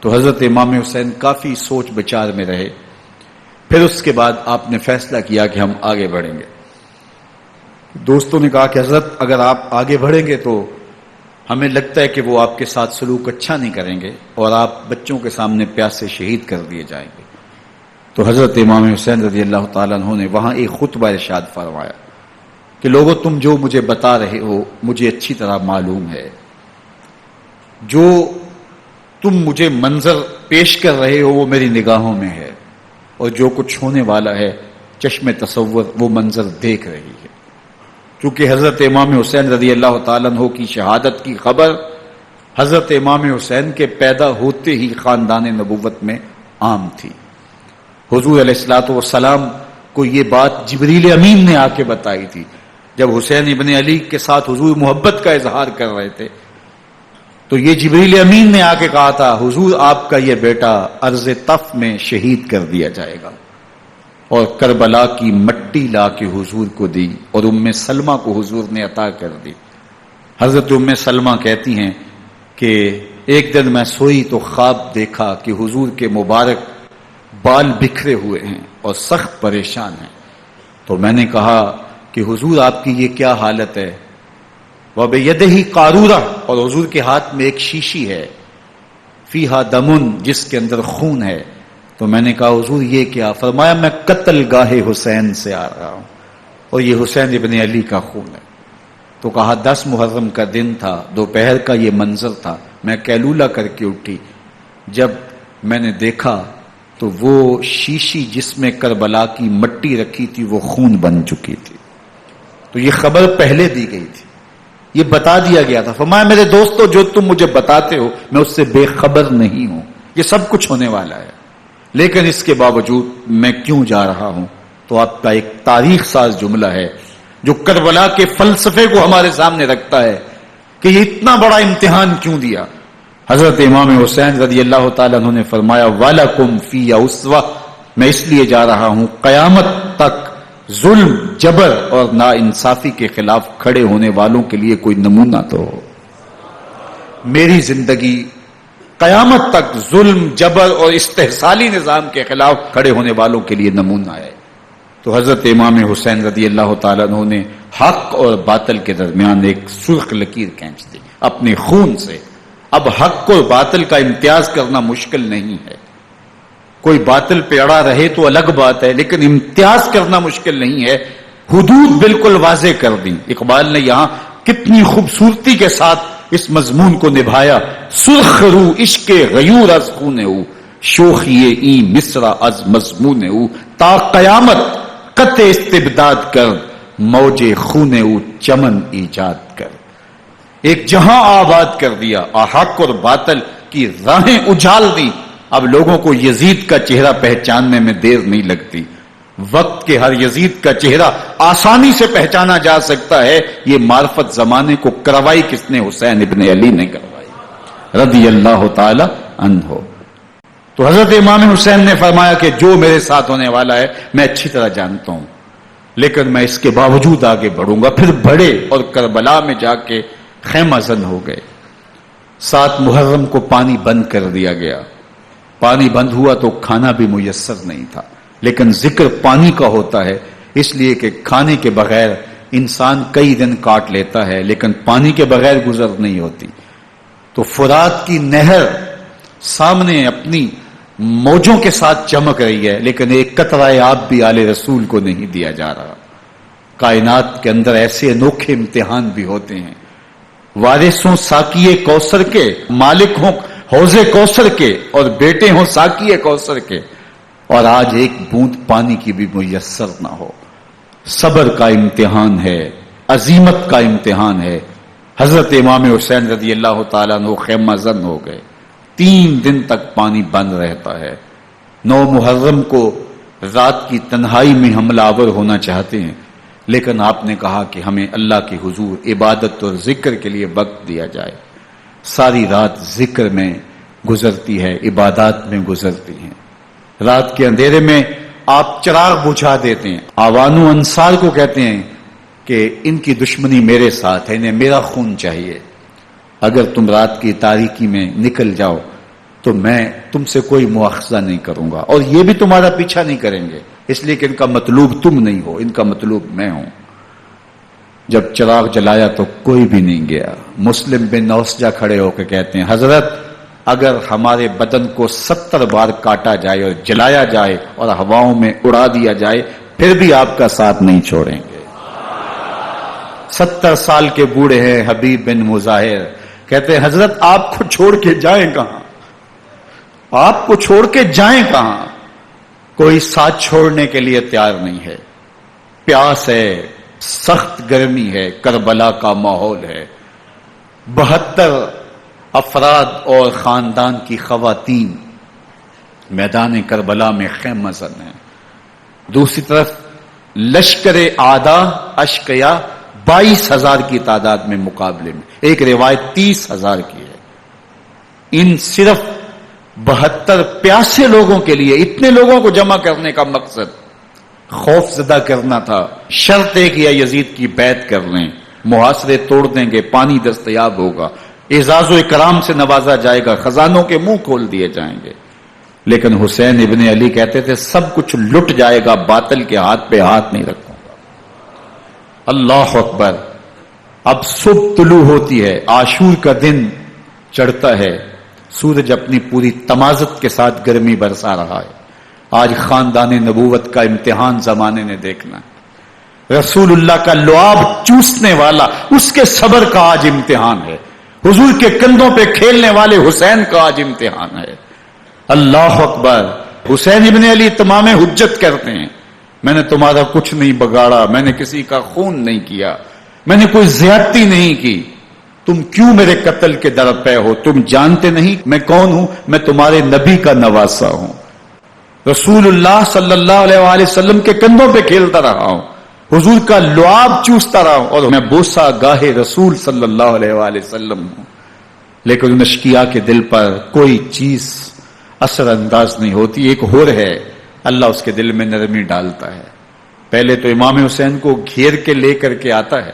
تو حضرت امام حسین کافی سوچ بچار میں رہے. پھر اس کے بعد آپ نے فیصلہ کیا کہ ہم آگے بڑھیں گے. دوستوں نے کہا کہ حضرت اگر آپ آگے بڑھیں گے تو ہمیں لگتا ہے کہ وہ آپ کے ساتھ سلوک اچھا نہیں کریں گے اور آپ بچوں کے سامنے پیاسے شہید کر دیے جائیں گے. تو حضرت امام حسین رضی اللہ تعالیٰ عنہ نے وہاں ایک خطبہ ارشاد فرمایا کہ لوگوں تم جو مجھے بتا رہے ہو مجھے اچھی طرح معلوم ہے، جو تم مجھے منظر پیش کر رہے ہو وہ میری نگاہوں میں ہے، اور جو کچھ ہونے والا ہے چشم تصور وہ منظر دیکھ رہی ہے. کیونکہ حضرت امام حسین رضی اللہ تعالیٰ عنہ کی شہادت کی خبر حضرت امام حسین کے پیدا ہوتے ہی خاندان نبوت میں عام تھی. حضور علیہ الصلوۃ والسلام کو یہ بات جبریل امین نے آ کے بتائی تھی جب حسین ابن علی کے ساتھ حضور محبت کا اظہار کر رہے تھے. تو یہ جبریل امین نے آ کے کہا تھا حضور آپ کا یہ بیٹا ارض طف میں شہید کر دیا جائے گا، اور کربلا کی مٹی لا کے حضور کو دی اور ام سلمہ کو حضور نے عطا کر دی. حضرت ام سلمہ کہتی ہیں کہ ایک دن میں سوئی تو خواب دیکھا کہ حضور کے مبارک بال بکھرے ہوئے ہیں اور سخت پریشان ہیں. تو میں نے کہا کہ حضور آپ کی یہ کیا حالت ہے؟ وَبِيَدِهِ قَارُورَةٌ، اور حضور کے ہاتھ میں ایک شیشی ہے، فیہا دمن، جس کے اندر خون ہے. تو میں نے کہا حضور یہ کیا؟ فرمایا میں قتل گاہ حسین سے آ رہا ہوں اور یہ حسین ابن علی کا خون ہے. تو کہا 10 محرم کا دن تھا، دوپہر کا یہ منظر تھا، میں کیلولہ کر کے اٹھی، جب میں نے دیکھا تو وہ شیشی جس میں کربلا کی مٹی رکھی تھی وہ خون بن چکی تھی. تو یہ خبر پہلے دی گئی تھی، یہ بتا دیا گیا تھا. فرمایا میرے دوستو جو تم مجھے بتاتے ہو میں اس سے بے خبر نہیں ہوں، یہ سب کچھ ہونے والا ہے، لیکن اس کے باوجود میں کیوں جا رہا ہوں؟ تو آپ کا ایک تاریخ ساز جملہ ہے جو کربلا کے فلسفے کو ہمارے سامنے رکھتا ہے کہ یہ اتنا بڑا امتحان کیوں دیا. حضرت امام حسین رضی اللہ تعالیٰ عنہ نے فرمایا وَلَكُمْ فِيَّ أُسْوَةٌ، میں اس لیے جا رہا ہوں قیامت تک ظلم، جبر اور ناانصافی کے خلاف کھڑے ہونے والوں کے لیے کوئی نمونہ تو ہو. میری زندگی قیامت تک ظلم، جبر اور استحصالی نظام کے خلاف کھڑے ہونے والوں کے لیے نمونہ ہے. تو حضرت امام حسین رضی اللہ تعالیٰ عنہ نے حق اور باطل کے درمیان ایک سرخ لکیر کھینچ دی اپنے خون سے. اب حق اور باطل کا امتیاز کرنا مشکل نہیں ہے، کوئی باطل پہ اڑا رہے تو الگ بات ہے، لیکن امتیاز کرنا مشکل نہیں ہے. حدود بالکل واضح کر دی. اقبال نے یہاں کتنی خوبصورتی کے ساتھ اس مضمون کو نبھایا. سرخ رو عشق غیور از خون او، شوخی این مصرع از مضمون او، تا قیامت قطع استبداد کر، موج خون او چمن ایجاد کر. ایک جہاں آباد کر دیا، حق اور باطل کی راہیں اجال دی. اب لوگوں کو یزید کا چہرہ پہچاننے میں دیر نہیں لگتی. وقت کے ہر یزید کا چہرہ آسانی سے پہچانا جا سکتا ہے. یہ معرفت زمانے کو کروائی کس نے؟ حسین ابن علی نے کروائی رضی اللہ تعالی عنہ. تو حضرت امام حسین نے فرمایا کہ جو میرے ساتھ ہونے والا ہے میں اچھی طرح جانتا ہوں، لیکن میں اس کے باوجود آگے بڑھوں گا. پھر بڑھے اور کربلا میں جا کے خیمہ زن ہو گئے. 7 محرم کو پانی بند کر دیا گیا. پانی بند ہوا تو کھانا بھی میسر نہیں تھا، لیکن ذکر پانی کا ہوتا ہے اس لیے کہ کھانے کے بغیر انسان کئی دن کاٹ لیتا ہے، لیکن پانی کے بغیر گزر نہیں ہوتی. تو فرات کی نہر سامنے اپنی موجوں کے ساتھ چمک رہی ہے، لیکن ایک قطرہ آب بھی آل رسول کو نہیں دیا جا رہا. کائنات کے اندر ایسے انوکھے امتحان بھی ہوتے ہیں. وارثوں ساقیے کوثر کے، مالک ہوں حوض کوثر کے، اور بیٹے ہوں ساقیے کوثر کے، اور آج ایک بوند پانی کی بھی میسر نہ ہو. صبر کا امتحان ہے، عزیمت کا امتحان ہے. حضرت امام حسین رضی اللہ تعالیٰ عنہ خیمہ زن ہو گئے. 3 دن تک پانی بند رہتا ہے. 9 محرم کو رات کی تنہائی میں حملہ آور ہونا چاہتے ہیں، لیکن آپ نے کہا کہ ہمیں اللہ کے حضور عبادت اور ذکر کے لیے وقت دیا جائے. ساری رات ذکر میں گزرتی ہے، عبادات میں گزرتی ہیں. رات کے اندھیرے میں آپ چراغ بجھا دیتے ہیں. آوان و انصار کو کہتے ہیں کہ ان کی دشمنی میرے ساتھ ہے، انہیں میرا خون چاہیے. اگر تم رات کی تاریکی میں نکل جاؤ تو میں تم سے کوئی مواخذہ نہیں کروں گا، اور یہ بھی تمہارا پیچھا نہیں کریں گے، اس لیے کہ ان کا مطلوب تم نہیں ہو، ان کا مطلوب میں ہوں. جب چراغ جلایا تو کوئی بھی نہیں گیا. مسلم بن نوسجہ کھڑے ہو کے کہتے ہیں حضرت اگر ہمارے بدن کو 70 بار کاٹا جائے اور جلایا جائے اور ہواؤں میں اڑا دیا جائے پھر بھی آپ کا ساتھ نہیں چھوڑیں گے. 70 سال کے بوڑھے ہیں حبیب بن مظاہر، کہتے ہیں حضرت آپ کو چھوڑ کے جائیں کہاں، آپ کو چھوڑ کے جائیں کہاں. کوئی ساتھ چھوڑنے کے لیے تیار نہیں ہے. پیاس ہے، سخت گرمی ہے، کربلا کا ماحول ہے. 72 افراد اور خاندان کی خواتین میدان کربلا میں خیمہ زن ہیں. دوسری طرف لشکر اعداء اشقیا 22,000 کی تعداد میں مقابلے میں، ایک روایت 30,000 کی ہے. ان صرف 72 پیاسے لوگوں کے لیے اتنے لوگوں کو جمع کرنے کا مقصد خوف زدہ کرنا تھا. شرط ہے کہ یزید کی بیعت کر لیں، محاصرے توڑ دیں گے، پانی دستیاب ہوگا، اعزاز و اکرام سے نوازا جائے گا، خزانوں کے منہ کھول دیے جائیں گے. لیکن حسین ابن علی کہتے تھے سب کچھ لٹ جائے گا، باطل کے ہاتھ پہ ہاتھ نہیں رکھوں گا. اللہ اکبر. اب صبح طلوع ہوتی ہے، عاشور کا دن چڑھتا ہے، سورج اپنی پوری تمازت کے ساتھ گرمی برسا رہا ہے. آج خاندان نبوت کا امتحان زمانے نے دیکھنا ہے. رسول اللہ کا لعاب چوسنے والا اس کے صبر کا آج امتحان ہے. حضور کے کندھوں پہ کھیلنے والے حسین کا آج امتحان ہے. اللہ اکبر. حسین ابن علی تمام حجت کرتے ہیں میں نے تمہارا کچھ نہیں بگاڑا، میں نے کسی کا خون نہیں کیا، میں نے کوئی زیادتی نہیں کی، تم کیوں میرے قتل کے در پہ ہو؟ تم جانتے نہیں میں کون ہوں؟ میں تمہارے نبی کا نواسا ہوں، رسول اللہ صلی اللہ علیہ وآلہ وسلم کے کندھوں پہ کھیلتا رہا ہوں، حضور کا لعاب چوستا رہا ہوں، اور میں بوسا گاہے رسول صلی اللہ علیہ وآلہ وسلم ہوں. لیکن ان اشقیاء کے دل پر کوئی چیز اثر انداز نہیں ہوتی. ایک ہور ہے، اللہ اس کے دل میں نرمی ڈالتا ہے. پہلے تو امام حسین کو گھیر کے لے کر کے آتا ہے،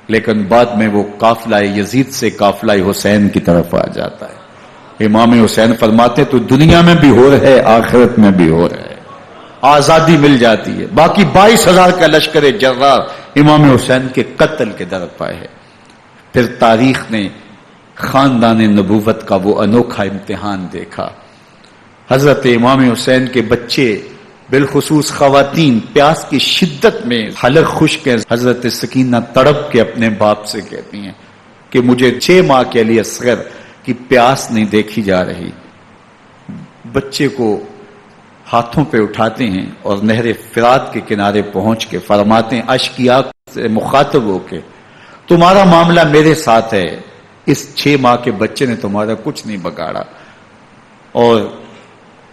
لیکن بعد میں وہ قافلہ یزید سے قافلہ حسین کی طرف آ جاتا ہے. امام حسین فرماتے تو دنیا میں بھی ہو رہے، آخرت میں بھی ہو رہے، آزادی مل جاتی ہے. باقی 22,000 کا لشکر جرار امام حسین کے قتل کے در پائے ہے. پھر تاریخ نے خاندان نبوت کا وہ انوکھا امتحان دیکھا. حضرت امام حسین کے بچے بالخصوص خواتین پیاس کی شدت میں حلق خشک ہیں. حضرت سکینہ تڑپ کے اپنے باپ سے کہتی ہیں کہ مجھے 6 ماہ کے لیے اصغر کی پیاس نہیں دیکھی جا رہی. بچے کو ہاتھوں پہ اٹھاتے ہیں اور نہر فرات کے کنارے پہنچ کے فرماتے ہیں اشقیاء سے مخاطب ہو کے تمہارا معاملہ میرے ساتھ ہے، اس 6 ماہ کے بچے نے تمہارا کچھ نہیں بگاڑا. اور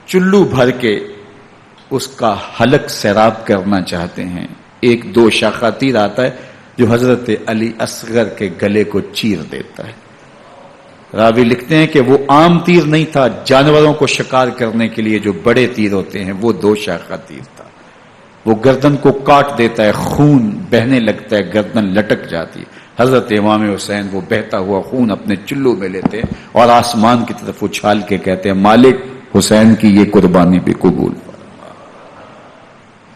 چلو بھر کے اس کا حلق سیراب کرنا چاہتے ہیں. ایک 2 شاخہ تیر آتا ہے جو حضرت علی اصغر کے گلے کو چیر دیتا ہے. راوی لکھتے ہیں کہ وہ عام تیر نہیں تھا، جانوروں کو شکار کرنے کے لیے جو بڑے تیر ہوتے ہیں وہ 2 شاخہ تیر تھا. وہ گردن کو کاٹ دیتا ہے، خون بہنے لگتا ہے، گردن لٹک جاتی ہے. حضرت امام حسین وہ بہتا ہوا خون اپنے چلو میں لیتے ہیں اور آسمان کی طرف اچھال کے کہتے ہیں مالک حسین کی یہ قربانی بھی قبول.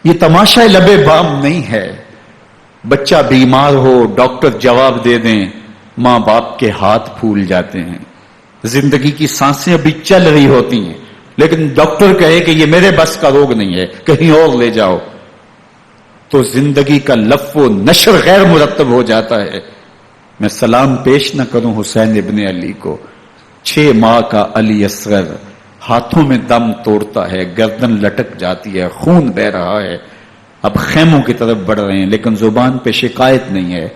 یہ تماشا لبے بام نہیں ہے. بچہ بیمار ہو، ڈاکٹر جواب دے دیں، ماں باپ کے ہاتھ پھول جاتے ہیں. زندگی کی سانسیں ابھی چل رہی ہوتی ہیں لیکن ڈاکٹر کہے کہ یہ میرے بس کا روگ نہیں ہے، کہیں اور لے جاؤ، تو زندگی کا لف و نشر غیر مرتب ہو جاتا ہے. میں سلام پیش نہ کروں حسین ابن علی کو. 6 ماہ کا علی اصغر ہاتھوں میں دم توڑتا ہے، گردن لٹک جاتی ہے، خون بہ رہا ہے. اب خیموں کی طرف بڑھ رہے ہیں لیکن زبان پہ شکایت نہیں ہے.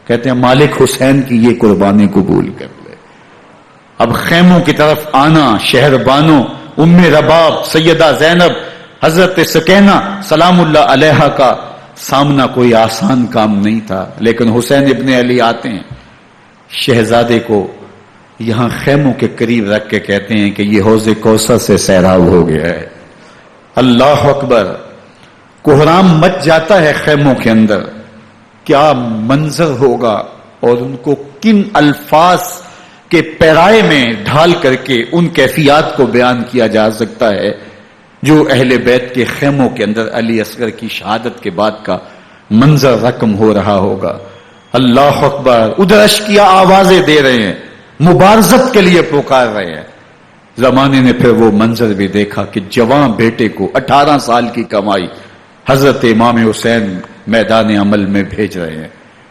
کہتے ہیں مالک حسین کی یہ قربانی قبول کر لے. اب خیموں کی طرف آنا، شہر بانو، ام رباب، سیدہ زینب، حضرت سکینہ سلام اللہ علیہا کا سامنا کوئی آسان کام نہیں تھا، لیکن حسین ابن علی آتے ہیں، شہزادے کو یہاں خیموں کے قریب رکھ کے کہتے ہیں کہ یہ حوض کوثر سے سیراب ہو گیا ہے۔ اللہ اکبر! کوہرام مچ جاتا ہے خیموں کے اندر، کیا منظر ہوگا، اور ان کو کن الفاظ کے پیرائے میں ڈھال کر کے ان کیفیات کو بیان کیا جا سکتا ہے جو اہل بیت کے خیموں کے اندر علی اصغر کی شہادت کے بعد کا منظر رقم ہو رہا ہوگا۔ اللہ اکبر! ادھر اشکیا آوازیں دے رہے ہیں، مبارزت کے لیے پکار رہے ہیں۔ زمانے نے پھر وہ منظر بھی دیکھا کہ جوان بیٹے کو 18 سال کی کمائی حضرت امام حسین میدان عمل میں بھیج رہے ہیں۔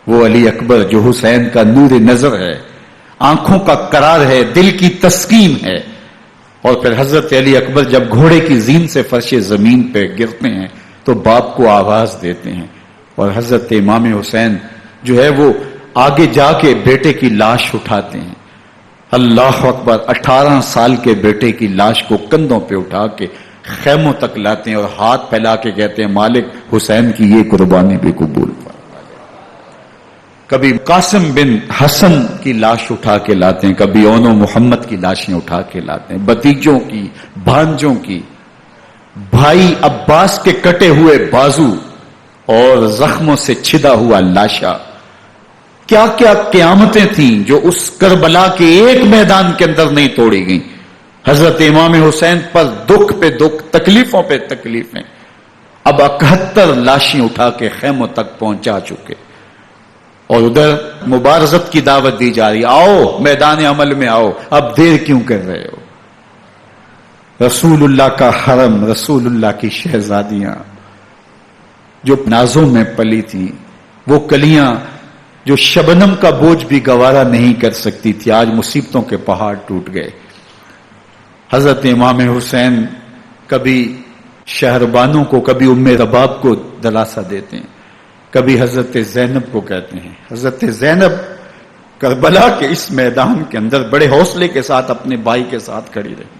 وہ علی اکبر جو حسین کا نور نظر ہے، آنکھوں کا قرار ہے، دل کی تسکین ہے۔ اور پھر حضرت علی اکبر جب گھوڑے کی زین سے فرش زمین پہ گرتے ہیں تو باپ کو آواز دیتے ہیں، اور حضرت امام حسین جو ہے وہ آگے جا کے بیٹے کی لاش اٹھاتے ہیں۔ اللہ اکبر! 18 سال کے بیٹے کی لاش کو کندھوں پہ اٹھا کے خیموں تک لاتے ہیں اور ہاتھ پھیلا کے کہتے ہیں مالک حسین کی یہ قربانی بھی قبول فرما۔ کبھی قاسم بن حسن کی لاش اٹھا کے لاتے ہیں، کبھی اون و محمد کی لاشیں اٹھا کے لاتے ہیں، بتیجوں کی، بھانجوں کی، بھائی عباس کے کٹے ہوئے بازو اور زخموں سے چھدا ہوا لاشا۔ کیا کیا قیامتیں تھیں جو اس کربلا کے ایک میدان کے اندر نہیں توڑی گئیں۔ حضرت امام حسین پر دکھ پہ دکھ، تکلیفوں پہ تکلیفیں۔ اب 71 لاشیں اٹھا کے خیموں تک پہنچا چکے، اور ادھر مبارزت کی دعوت دی جا رہی، آؤ میدان عمل میں آؤ، اب دیر کیوں کر رہے ہو۔ رسول اللہ کا حرم، رسول اللہ کی شہزادیاں جو نازوں میں پلی تھی، وہ کلیاں جو شبنم کا بوجھ بھی گوارا نہیں کر سکتی تھی، آج مصیبتوں کے پہاڑ ٹوٹ گئے۔ حضرت امام حسین کبھی شہربانوں کو، کبھی ام رباب کو دلاسا دیتے ہیں، کبھی حضرت زینب کو کہتے ہیں۔ حضرت زینب کربلا کے اس میدان کے اندر بڑے حوصلے کے ساتھ اپنے بھائی کے ساتھ کھڑی رہی،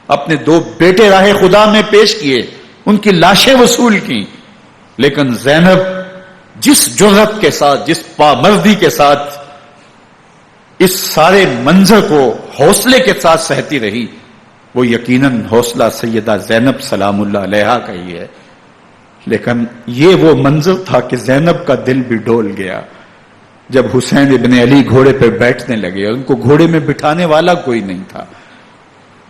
اپنے 2 بیٹے راہ خدا میں پیش کیے، ان کی لاشیں وصول کی، لیکن زینب جس جرأت کے ساتھ، جس پامردی کے ساتھ اس سارے منظر کو حوصلے کے ساتھ سہتی رہی، وہ یقیناً حوصلہ سیدہ زینب سلام اللہ علیہا کا ہی ہے۔ لیکن یہ وہ منظر تھا کہ زینب کا دل بھی ڈول گیا جب حسین ابن علی گھوڑے پہ بیٹھنے لگے، اور ان کو گھوڑے میں بٹھانے والا کوئی نہیں تھا،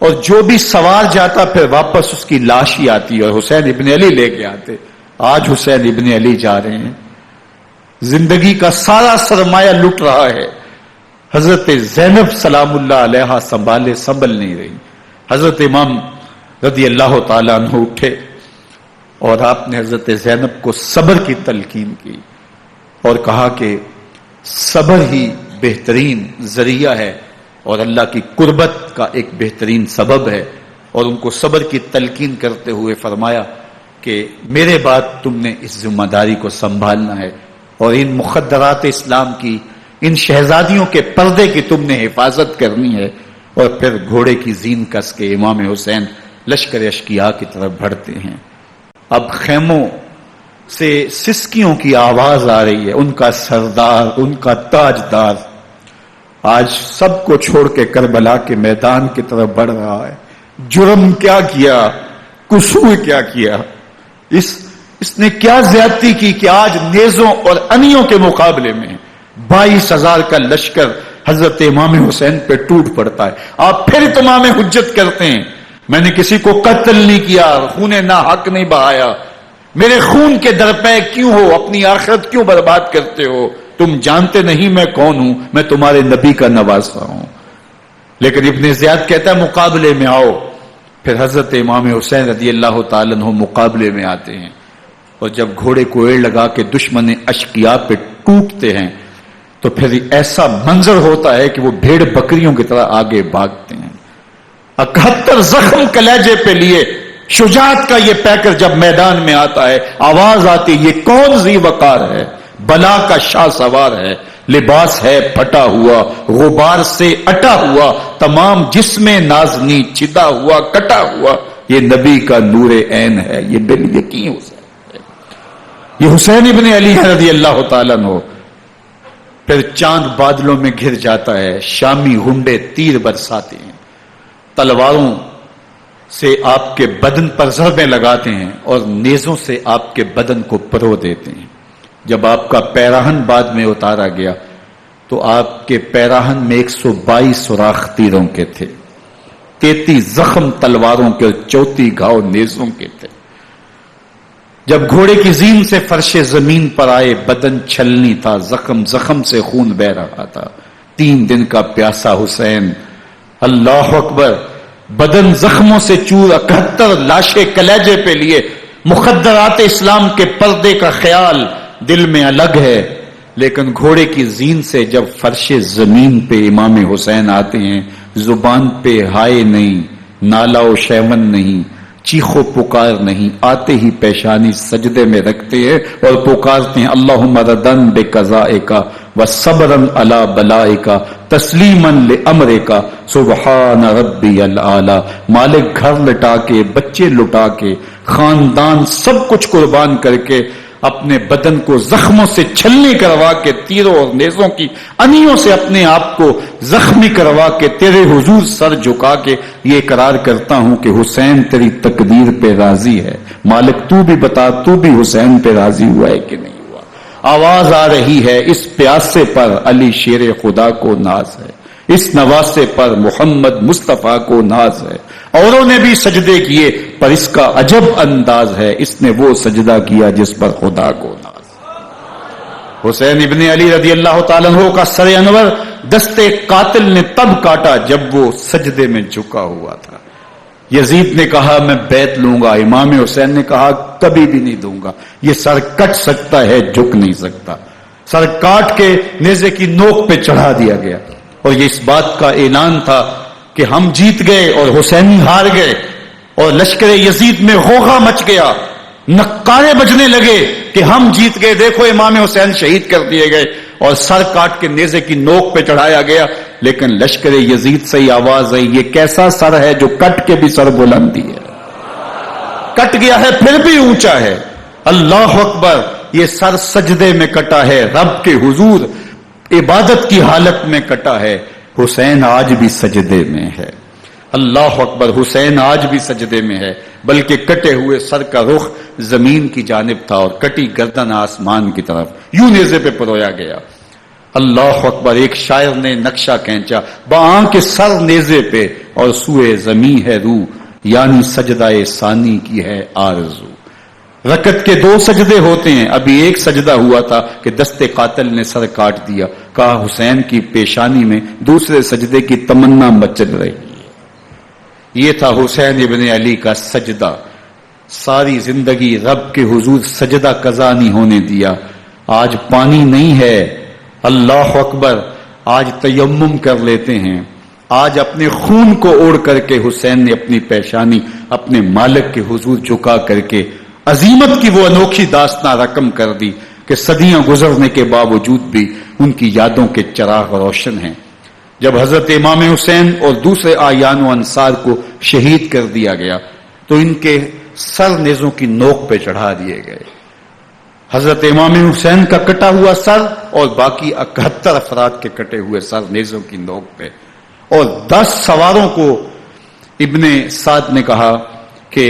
اور جو بھی سوار جاتا پھر واپس اس کی لاش ہی آتی اور حسین ابن علی لے کے آتے۔ آج حسین ابن علی جا رہے ہیں، زندگی کا سارا سرمایہ لٹ رہا ہے، حضرت زینب سلام اللہ علیہا سنبھل نہیں رہی۔ حضرت امام رضی اللہ تعالیٰ عنہ اٹھے اور آپ نے حضرت زینب کو صبر کی تلقین کی اور کہا کہ صبر ہی بہترین ذریعہ ہے اور اللہ کی قربت کا ایک بہترین سبب ہے، اور ان کو صبر کی تلقین کرتے ہوئے فرمایا کہ میرے بعد تم نے اس ذمہ داری کو سنبھالنا ہے، اور ان مخدرات اسلام کی، ان شہزادیوں کے پردے کی تم نے حفاظت کرنی ہے۔ اور پھر گھوڑے کی زین کس کے امام حسین لشکر اشکیا کی طرف بڑھتے ہیں۔ اب خیموں سے سسکیوں کی آواز آ رہی ہے، ان کا سردار، ان کا تاجدار آج سب کو چھوڑ کے کربلا کے میدان کی طرف بڑھ رہا ہے۔ جرم کیا کیا، قصور کیا کیا، اس نے کیا زیادتی کی کہ آج نیزوں اور انیوں کے مقابلے میں 22,000 کا لشکر حضرت امام حسین پہ ٹوٹ پڑتا ہے۔ آپ پھر اتمام حجت کرتے ہیں، میں نے کسی کو قتل نہیں کیا، خون نا حق نہیں بہایا، میرے خون کے درپے کیوں ہو، اپنی آخرت کیوں برباد کرتے ہو، تم جانتے نہیں میں کون ہوں، میں تمہارے نبی کا نواسا ہوں۔ لیکن ابن زیاد کہتا ہے مقابلے میں آؤ۔ پھر حضرت امام حسین رضی اللہ تعالیٰ عنہ مقابلے میں آتے ہیں، اور جب گھوڑے کو ایڑ لگا کے دشمن اشقیاء پہ ٹوٹتے ہیں تو پھر ایسا منظر ہوتا ہے کہ وہ بھیڑ بکریوں کی طرح آگے بھاگتے ہیں۔ 71 زخم کلیجے پہ لیے شجاعت کا یہ پیکر جب میدان میں آتا ہے، آواز آتی، یہ کون ذی وقار ہے، بلا کا شاہ سوار ہے، لباس ہے پھٹا ہوا، غبار سے اٹا ہوا، تمام جسم نازنی چھدا ہوا کٹا ہوا، یہ نبی کا نور عین ہے، یہ بال یقین ہو سکتا ہے، یہ حسین ابن علی رضی اللہ تعالیٰ عنہ. پھر چاند بادلوں میں گھر جاتا ہے، شامی غنڈے تیر برساتے ہیں، تلواروں سے آپ کے بدن پر ضربیں لگاتے ہیں اور نیزوں سے آپ کے بدن کو پرو دیتے ہیں. جب آپ کا پیراہن بعد میں اتارا گیا تو آپ کے پیراہن میں 122 سوراخ تیروں کے تھے، 33 زخم تلواروں کے اور 34 گھاؤ نیزوں کے تھے. جب گھوڑے کی زین سے فرش زمین پر آئے، بدن چھلنی تھا، زخم زخم سے خون بہ رہا تھا. 3 دن کا پیاسا حسین، اللہ اکبر، بدن زخموں سے چور، 71 لاشیں کلیجے پہ لیے، مخدرات اسلام کے پردے کا خیال دل میں الگ ہے. لیکن گھوڑے کی زین سے جب فرش زمین پہ امام حسین آتے ہیں، زبان پہ ہائے نہیں، نالا و شیون نہیں، چیخو پکار نہیں، آتے ہی پیشانی سجدے میں رکھتے ہیں اور پکارتے ہیں اللہم ردن بقضائک وصبرن علی بلائک تسلیما لامرک سبحان ربی الاعلی. مالک گھر لٹا کے، بچے لٹا کے، خاندان سب کچھ قربان کر کے، اپنے بدن کو زخموں سے چھلنی کروا کے، تیروں اور نیزوں کی انیوں سے اپنے آپ کو زخمی کروا کے، تیرے حضور سر جھکا کے یہ اقرار کرتا ہوں کہ حسین تیری تقدیر پہ راضی ہے. مالک تو بھی بتا، تو بھی حسین پہ راضی ہوا ہے کہ نہیں ہوا؟ آواز آ رہی ہے، اس پیاسے پر علی شیر خدا کو ناز ہے، اس نواسے پر محمد مصطفیٰ کو ناز ہے. اوروں نے بھی سجدے کیے پر اس کا عجب انداز ہے، اس نے وہ سجدہ کیا جس پر خدا کو ناز. حسین ابن علی رضی اللہ تعالیٰ عنہ کا سر انور دستے قاتل نے تب کاٹا جب وہ سجدے میں جھکا ہوا تھا. یزید نے کہا میں بیعت لوں گا، امام حسین نے کہا کبھی بھی نہیں دوں گا، یہ سر کٹ سکتا ہے، جھک نہیں سکتا. سر کاٹ کے نیزے کی نوک پہ چڑھا دیا گیا اور یہ اس بات کا اعلان تھا کہ ہم جیت گئے اور حسینی ہار گئے. اور لشکر یزید میں غوغا مچ گیا، نقارے بجنے لگے کہ ہم جیت گئے، دیکھو امام حسین شہید کر دیے گئے، اور سر کاٹ کے نیزے کی نوک پہ چڑھایا گیا. لیکن لشکر یزید سے ہی آواز آئی یہ کیسا سر ہے جو کٹ کے بھی سر بلندی ہے، کٹ گیا ہے پھر بھی اونچا ہے. اللہ اکبر، یہ سر سجدے میں کٹا ہے، رب کے حضور عبادت کی حالت میں کٹا ہے. حسین آج بھی سجدے میں ہے. اللہ اکبر، حسین آج بھی سجدے میں ہے، بلکہ کٹے ہوئے سر کا رخ زمین کی جانب تھا اور کٹی گردن آسمان کی طرف، یوں نیزے پہ پرویا گیا. اللہ اکبر، ایک شاعر نے نقشہ کھینچا، بآنکھ سر نیزے پہ اور سوئے زمیں ہے روح، یعنی سجدہ ثانی کی ہے آرزو. رکعت کے 2 سجدے ہوتے ہیں، ابھی ایک سجدہ ہوا تھا کہ دستے قاتل نے سر کاٹ دیا. کہا حسین کی پیشانی میں دوسرے سجدے کی تمنا مچل رہی ہے. یہ تھا حسین ابن علی کا سجدہ. ساری زندگی رب کے حضور سجدہ قضا نہیں ہونے دیا. آج پانی نہیں ہے، اللہ اکبر، آج تیمم کر لیتے ہیں. آج اپنے خون کو اوڑھ کر کے حسین نے اپنی پیشانی اپنے مالک کے حضور جھکا کر کے عظیمت کی وہ انوکھی داستان رقم کر دی کہ صدیاں گزرنے کے باوجود بھی ان کی یادوں کے چراغ روشن ہیں. جب حضرت امام حسین اور دوسرے آیان و انصار کو شہید کر دیا گیا تو ان کے سر نیزوں کی نوک پہ چڑھا دیے گئے. حضرت امام حسین کا کٹا ہوا سر اور باقی 71 افراد کے کٹے ہوئے سر نیزوں کی نوک پہ، اور 10 سواروں کو ابن سعد نے کہا کہ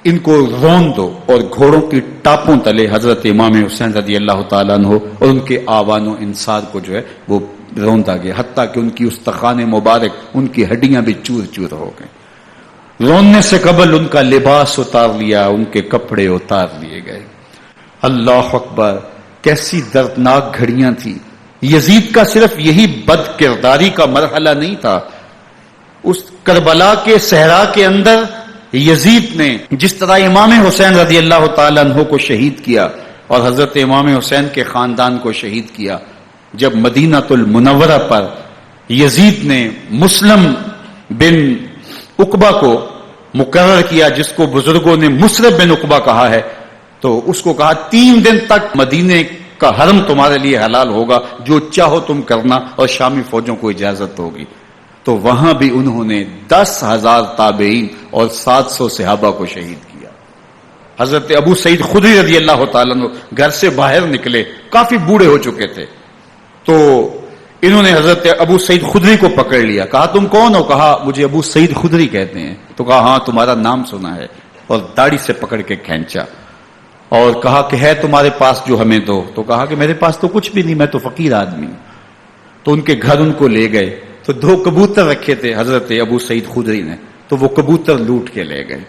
ان کو رون دو، اور گھوڑوں کی ٹاپوں تلے حضرت امام حسین رضی اللہ تعالیٰ عنہ اور ان کے آوان و انصار کو جو ہے وہ روندا گیا، حتیٰ کہ ان کی استخوان مبارک، ان کی ہڈیاں بھی چور چور ہو گئیں. روننے سے قبل ان کا لباس اتار لیا، ان کے کپڑے اتار لیے گئے. اللہ اکبر، کیسی دردناک گھڑیاں تھیں. یزید کا صرف یہی بد کرداری کا مرحلہ نہیں تھا، اس کربلا کے صحرا کے اندر یزید نے جس طرح امام حسین رضی اللہ تعالیٰ عنہ کو شہید کیا اور حضرت امام حسین کے خاندان کو شہید کیا، جب مدینہ المنورہ پر یزید نے مسلم بن عقبہ کو مقرر کیا، جس کو بزرگوں نے مصرب بن عقبہ کہا ہے، تو اس کو کہا 3 دن تک مدینے کا حرم تمہارے لیے حلال ہوگا، جو چاہو تم کرنا، اور شامی فوجوں کو اجازت ہوگی. تو وہاں بھی انہوں نے 10,000 تابعین اور 700 صحابہ کو شہید کیا. حضرت ابو سعید خدری رضی اللہ تعالیٰ عنہ گھر سے باہر نکلے، کافی بوڑھے ہو چکے تھے، تو انہوں نے حضرت ابو سعید خدری کو پکڑ لیا، کہا تم کون ہو؟ کہا مجھے ابو سعید خدری کہتے ہیں۔ تو کہا ہاں تمہارا نام سنا ہے، اور داڑھی سے پکڑ کے کھینچا اور کہا کہ ہے تمہارے پاس جو ہمیں دو؟ تو کہا کہ میرے پاس تو کچھ بھی نہیں، میں تو فقیر آدمی ہوں۔ تو ان کے گھر ان کو لے گئے، تو 2 کبوتر رکھے تھے حضرت ابو سعید خدری نے، تو وہ کبوتر لوٹ کے لے گئے۔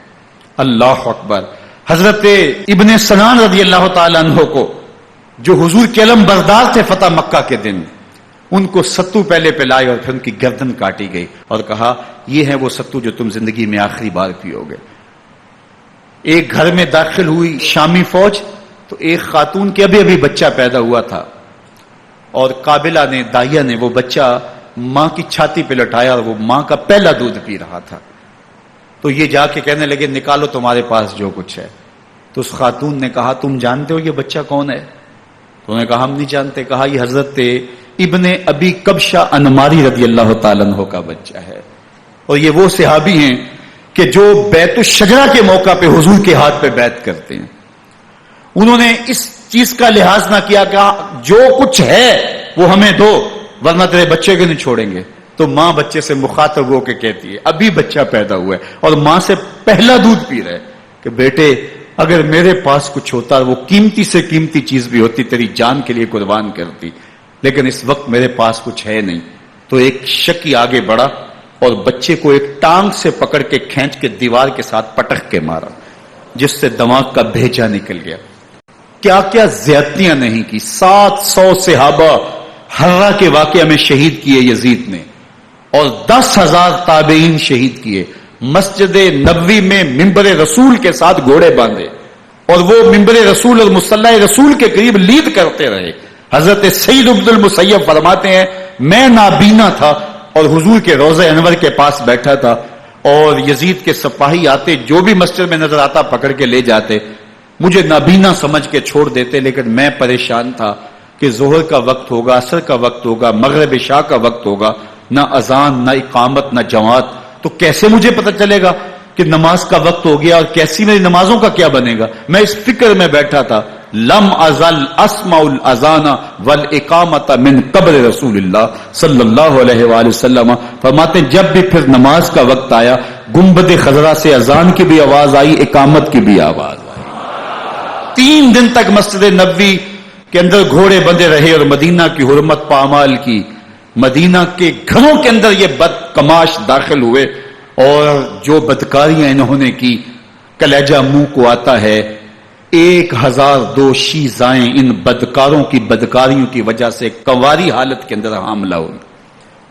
اللہ اکبر۔ حضرت ابن سنان رضی اللہ تعالیٰ عنہ کو، جو حضور کے علم بردار تھے فتح مکہ کے دن، ان کو ستو پہلے پلائے اور پھر ان کی گردن کاٹی گئی اور کہا یہ ہے وہ ستو جو تم زندگی میں آخری بار پیو گے۔ ایک گھر میں داخل ہوئی شامی فوج، تو ایک خاتون کے ابھی بچہ پیدا ہوا تھا، اور قابلہ نے، دائیا نے وہ بچہ ماں کی چھاتی پہ لٹایا، اور وہ ماں کا پہلا دودھ پی رہا تھا۔ تو یہ جا کے کہنے لگے نکالو تمہارے پاس جو کچھ ہے۔ تو اس خاتون نے کہا تم جانتے ہو یہ بچہ کون ہے؟ تو انہوں نے کہا ہم نہیں جانتے۔ کہا یہ حضرت ابن ابی کبشہ انماری رضی اللہ تعالیٰ عنہ کا بچہ ہے، اور یہ وہ صحابی ہیں کہ جو بیت الشجرہ کے موقع پہ حضور کے ہاتھ پہ بیعت کرتے ہیں۔ انہوں نے اس چیز کا لحاظ نہ کیا کہ جو کچھ ہے وہ ہمیں دو ورنہ تیرے بچے کو نہیں چھوڑیں گے۔ تو ماں بچے سے مخاطب ہو کے کہتی ہے، ابھی بچہ پیدا ہوا ہے اور ماں سے پہلا دودھ پی رہے، کہ بیٹے اگر میرے پاس کچھ ہوتا، وہ قیمتی سے قیمتی چیز بھی ہوتی، تیری جان کے لیے قربان کرتی، لیکن اس وقت میرے پاس کچھ ہے نہیں۔ تو ایک شکی آگے بڑھا اور بچے کو ایک ٹانگ سے پکڑ کے کھینچ کے دیوار کے ساتھ پٹک کے مارا، جس سے دماغ کا بھیجا نکل گیا۔ کیا کیا زیادتیاں نہیں کی۔ 700 صحابہ ہررا کے واقعہ میں شہید کیے یزید نے، اور 10,000 تابعین شہید کیے۔ مسجد نبوی میں ممبر رسول کے ساتھ گھوڑے باندھے، اور وہ ممبر رسول اور مصلی رسول کے قریب لید کرتے رہے۔ حضرت سید عبد المسیب فرماتے ہیں میں نابینا تھا اور حضور کے روضہ انور کے پاس بیٹھا تھا، اور یزید کے سپاہی آتے، جو بھی مسجد میں نظر آتا پکڑ کے لے جاتے، مجھے نابینا سمجھ کے چھوڑ دیتے، لیکن میں پریشان تھا کہ ظہر کا وقت ہوگا، عصر کا وقت ہوگا، مغرب عشاء کا وقت ہوگا، نہ اذان نہ اقامت نہ جماعت، تو کیسے مجھے پتہ چلے گا کہ نماز کا وقت ہو گیا، اور کیسی میری نمازوں کا کیا بنے گا؟ میں اس فکر میں بیٹھا تھا۔ لم ازل اسمع الاذان والاقامت من قبر رسول اللہ صلی اللہ علیہ وآلہ وسلم۔ فرماتے جب بھی پھر نماز کا وقت آیا، گنبد خضرا سے اذان کی بھی آواز آئی، اقامت کی بھی آواز آئی۔ 3 دن تک مسجد نبوی کے اندر گھوڑے بندے رہے، اور مدینہ کی حرمت پامال کی۔ مدینہ کے گھروں کے اندر یہ بدکماش داخل ہوئے، اور جو بدکاریاں انہوں نے کی کلیجہ منہ کو آتا ہے۔ 1002 شیزائیں ان بدکاروں کی بدکاریوں کی وجہ سے کنواری حالت کے اندر حاملہ ہوئی۔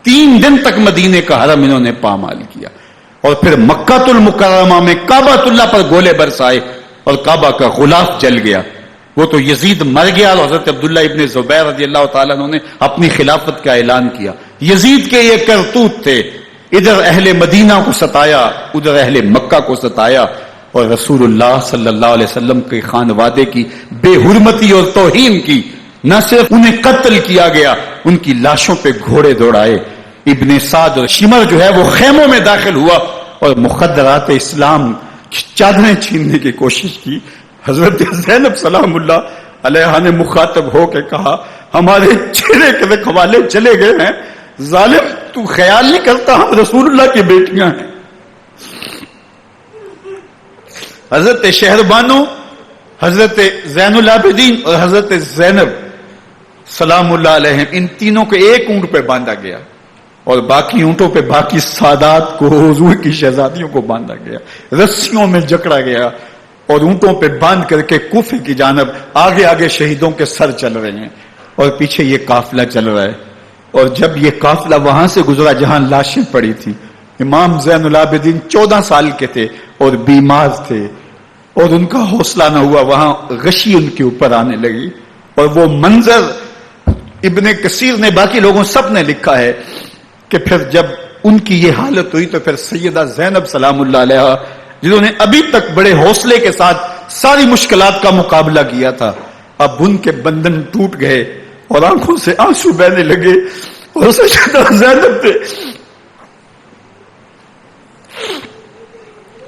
3 دن تک مدینے کا حرم انہوں نے پامال کیا، اور پھر مکہ المکرمہ میں کعبۃ اللہ پر گولے برسائے، اور کعبہ کا غلاف جل گیا۔ وہ تو یزید مر گیا، اور حضرت عبداللہ ابن زبیر رضی اللہ تعالیٰ عنہ نے اپنی خلافت کا اعلان کیا۔ یزید کے یہ کرتوت تھے، ادھر اہل مدینہ کو ستایا، ادھر اہل مکہ کو ستایا، اور رسول اللہ صلی اللہ علیہ وسلم کے خانوادے کی بے حرمتی اور توہین کی۔ نہ صرف انہیں قتل کیا گیا، ان کی لاشوں پہ گھوڑے دوڑائے۔ ابن سعد اور شمر جو ہے وہ خیموں میں داخل ہوا اور مخدرات اسلام کی چادریں چھیننے کی کوشش کی۔ حضرت زینب سلام اللہ علیہ نے مخاطب ہو کے کہا ہمارے چہرے کے رکھوالے چلے گئے ہیں، ظالم تو خیال نہیں کرتا ہم رسول اللہ کی بیٹیاں ہیں۔ حضرت شہربانو، حضرت زین العابدین اور حضرت زینب سلام اللہ علیہ، ان تینوں کو ایک اونٹ پہ باندھا گیا، اور باقی اونٹوں پہ باقی سادات کو، حضور کی شہزادیوں کو باندھا گیا، رسیوں میں جکڑا گیا، اور اونٹوں پہ باندھ کر کے کوفے کی جانب آگے آگے شہیدوں کے سر چل رہے ہیں، اور پیچھے یہ قافلہ چل رہا ہے۔ اور جب یہ قافلہ وہاں سے گزرا جہاں لاشیں پڑی تھی، امام زین العابدین 14 سال کے تھے اور بیمار تھے، اور ان کا حوصلہ نہ ہوا، وہاں غشی ان کے اوپر آنے لگی، اور وہ منظر ابن کثیر نے، باقی لوگوں سب نے لکھا ہے کہ پھر جب ان کی یہ حالت ہوئی تو پھر سیدہ زینب سلام اللہ علیہ، جنہوں نے ابھی تک بڑے حوصلے کے ساتھ ساری مشکلات کا مقابلہ کیا تھا، اب ان کے بندھن ٹوٹ گئے اور آنکھوں سے آنسو بہنے لگے، اور سیدہ زینب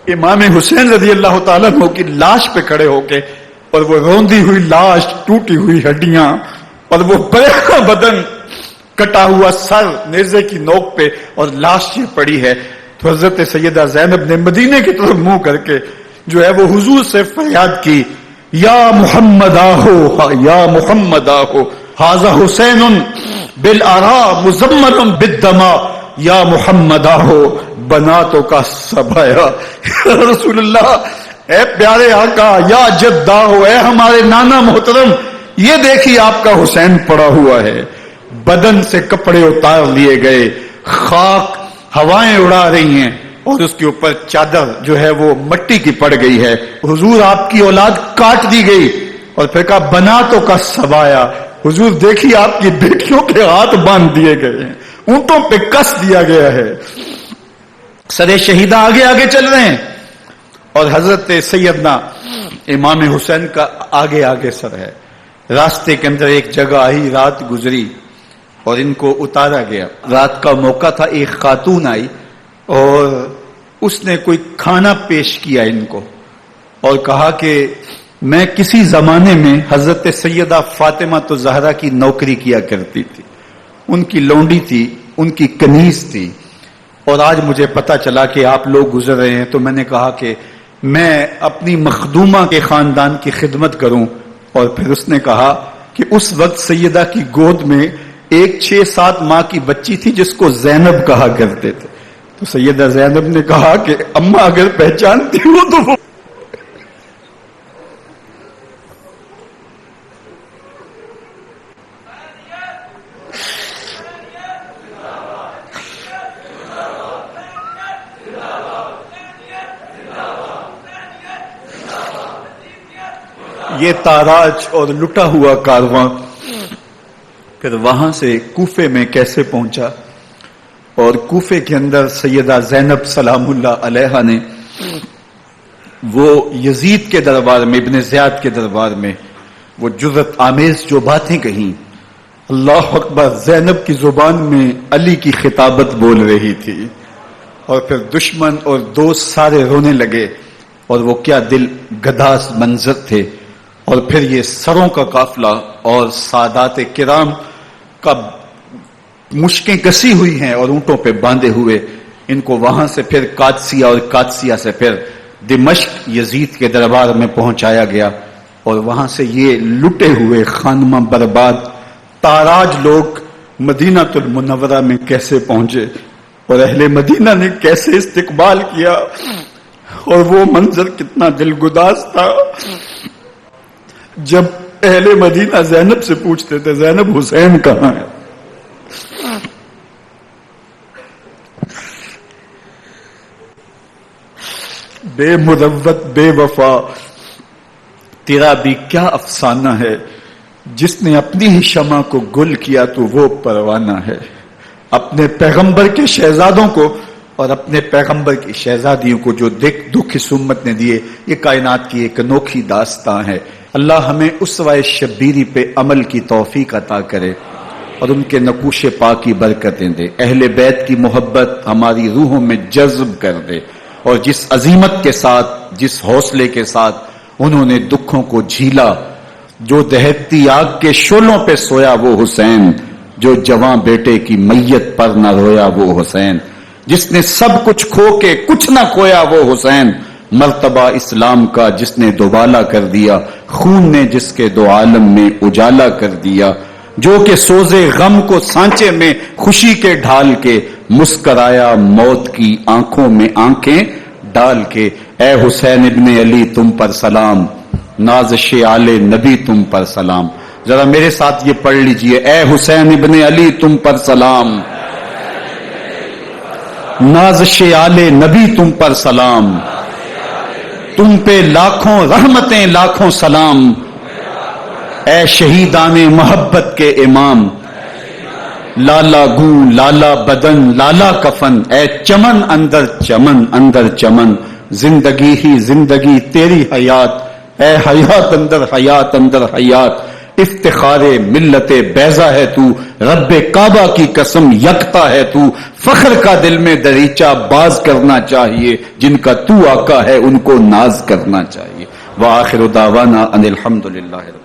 نے امام حسین رضی اللہ تعالیٰ عنہ کی لاش پہ کھڑے ہو کے، اور وہ روندی ہوئی لاش، ٹوٹی ہوئی ہڈیاں، اور وہ بڑا بدن، کٹا ہوا سر نیزے کی نوک پہ، اور لاش یہ پڑی ہے، تو حضرت سیدہ زینب نے مدینے کی طرف منہ کر کے جو ہے وہ حضور سے فریاد کی، یا محمد آہو، یا محمد آہو، ھذا حسین بالآراء مزمل بالدماء، یا محمد آہو بناتوں کا سبایا۔ رسول اللہ، اے پیارے آقا، یا جد آہو، اے ہمارے نانا محترم، یہ دیکھیے آپ کا حسین پڑا ہوا ہے، بدن سے کپڑے اتار لیے گئے، خاک ہوائیں اڑا رہی ہیں، اور اس کے اوپر چادر جو ہے وہ مٹی کی پڑ گئی ہے۔ حضور آپ کی اولاد کاٹ دی گئی، اور پھر کہا بناتوں کا سبایا، حضور دیکھیے آپ کی بیٹیوں کے ہاتھ باندھ دیے گئے ہیں، اونٹوں پہ کس دیا گیا ہے، سر شہیدہ آگے آگے چل رہے ہیں، اور حضرت سیدنا امام حسین کا آگے آگے سر ہے۔ راستے کے اندر ایک جگہ آئی، رات گزری اور ان کو اتارا گیا۔ رات کا موقع تھا، ایک خاتون آئی اور اس نے کوئی کھانا پیش کیا ان کو، اور کہا کہ میں کسی زمانے میں حضرت سیدہ فاطمہ تو زہرا کی نوکری کیا کرتی تھی، ان کی لونڈی تھی، ان کی کنیز تھی، اور آج مجھے پتا چلا کہ آپ لوگ گزر رہے ہیں، تو میں نے کہا کہ میں اپنی مخدومہ کے خاندان کی خدمت کروں۔ اور پھر اس نے کہا کہ اس وقت سیدہ کی گود میں ایک 6-7 ماہ کی بچی تھی جس کو زینب کہا کرتے تھے، تو سیدہ زینب نے کہا کہ اماں اگر پہچانتی ہو تو وہ یہ تاراج اور لٹا ہوا کارواں پھر وہاں سے کوفے میں کیسے پہنچا، اور کوفے کے اندر سیدہ زینب سلام اللہ علیہا نے وہ یزید کے دربار میں، ابن زیاد کے دربار میں وہ جرأت آمیز جو باتیں کہیں، اللہ اکبر، زینب کی زبان میں علی کی خطابت بول رہی تھی، اور پھر دشمن اور دوست سارے رونے لگے، اور وہ کیا دل گداز منظر تھے۔ اور پھر یہ سروں کا قافلہ اور سادات کرام کا مشکیں کسی ہوئی ہیں اور اونٹوں پہ باندھے ہوئے، ان کو وہاں سے پھر قادسیہ، اور قادسیہ سے پھر دمشق یزید کے دربار میں پہنچایا گیا، اور وہاں سے یہ لٹے ہوئے خانمہ برباد تاراج لوگ مدینہ المنورہ میں کیسے پہنچے، اور اہل مدینہ نے کیسے استقبال کیا، اور وہ منظر کتنا دلگداز تھا جب اہل مدینہ زینب سے پوچھتے تھے زینب حسین کہاں ہے؟ بے مروت بے وفا، تیرا بھی کیا افسانہ ہے، جس نے اپنی ہی شمع کو گل کیا تو وہ پروانہ ہے۔ اپنے پیغمبر کے شہزادوں کو اور اپنے پیغمبر کی شہزادیوں کو جو دکھ اس امت نے دیے، یہ کائنات کی ایک انوکھی داستان ہے۔ اللہ ہمیں اسوہ شبیری پہ عمل کی توفیق عطا کرے اور ان کے نقوش پاک کی برکتیں دے، اہل بیت کی محبت ہماری روحوں میں جذب کر دے، اور جس عظیمت کے ساتھ، جس حوصلے کے ساتھ انہوں نے دکھوں کو جھیلا، جو دہکتی آگ کے شعلوں پہ سویا وہ حسین، جو جواں بیٹے کی میت پر نہ رویا وہ حسین، جس نے سب کچھ کھو کے کچھ نہ کھویا وہ حسین، مرتبہ اسلام کا جس نے دوبالا کر دیا، خون نے جس کے دو عالم میں اجالا کر دیا، جو کہ سوزے غم کو سانچے میں خوشی کے ڈھال کے مسکرایا موت کی آنکھوں میں آنکھیں ڈال کے۔ اے حسین ابن علی تم پر سلام، نازش آل نبی تم پر سلام۔ ذرا میرے ساتھ یہ پڑھ لیجئے، اے حسین ابن علی تم پر سلام، نازش آل نبی تم پر سلام، تم پہ لاکھوں رحمتیں لاکھوں سلام، اے شہیدان محبت کے امام، لالا گوں لالا بدن لالا کفن، اے چمن اندر چمن، زندگی ہی زندگی تیری حیات، اے حیات اندر حیات، افتخار ملت بیضا ہے تو، رب کعبہ کی قسم یکتا ہے تو، فخر کا دل میں دریچہ باز کرنا چاہیے، جن کا تو آقا ہے ان کو ناز کرنا چاہیے۔ وآخر دعوانا ان الحمد للہ۔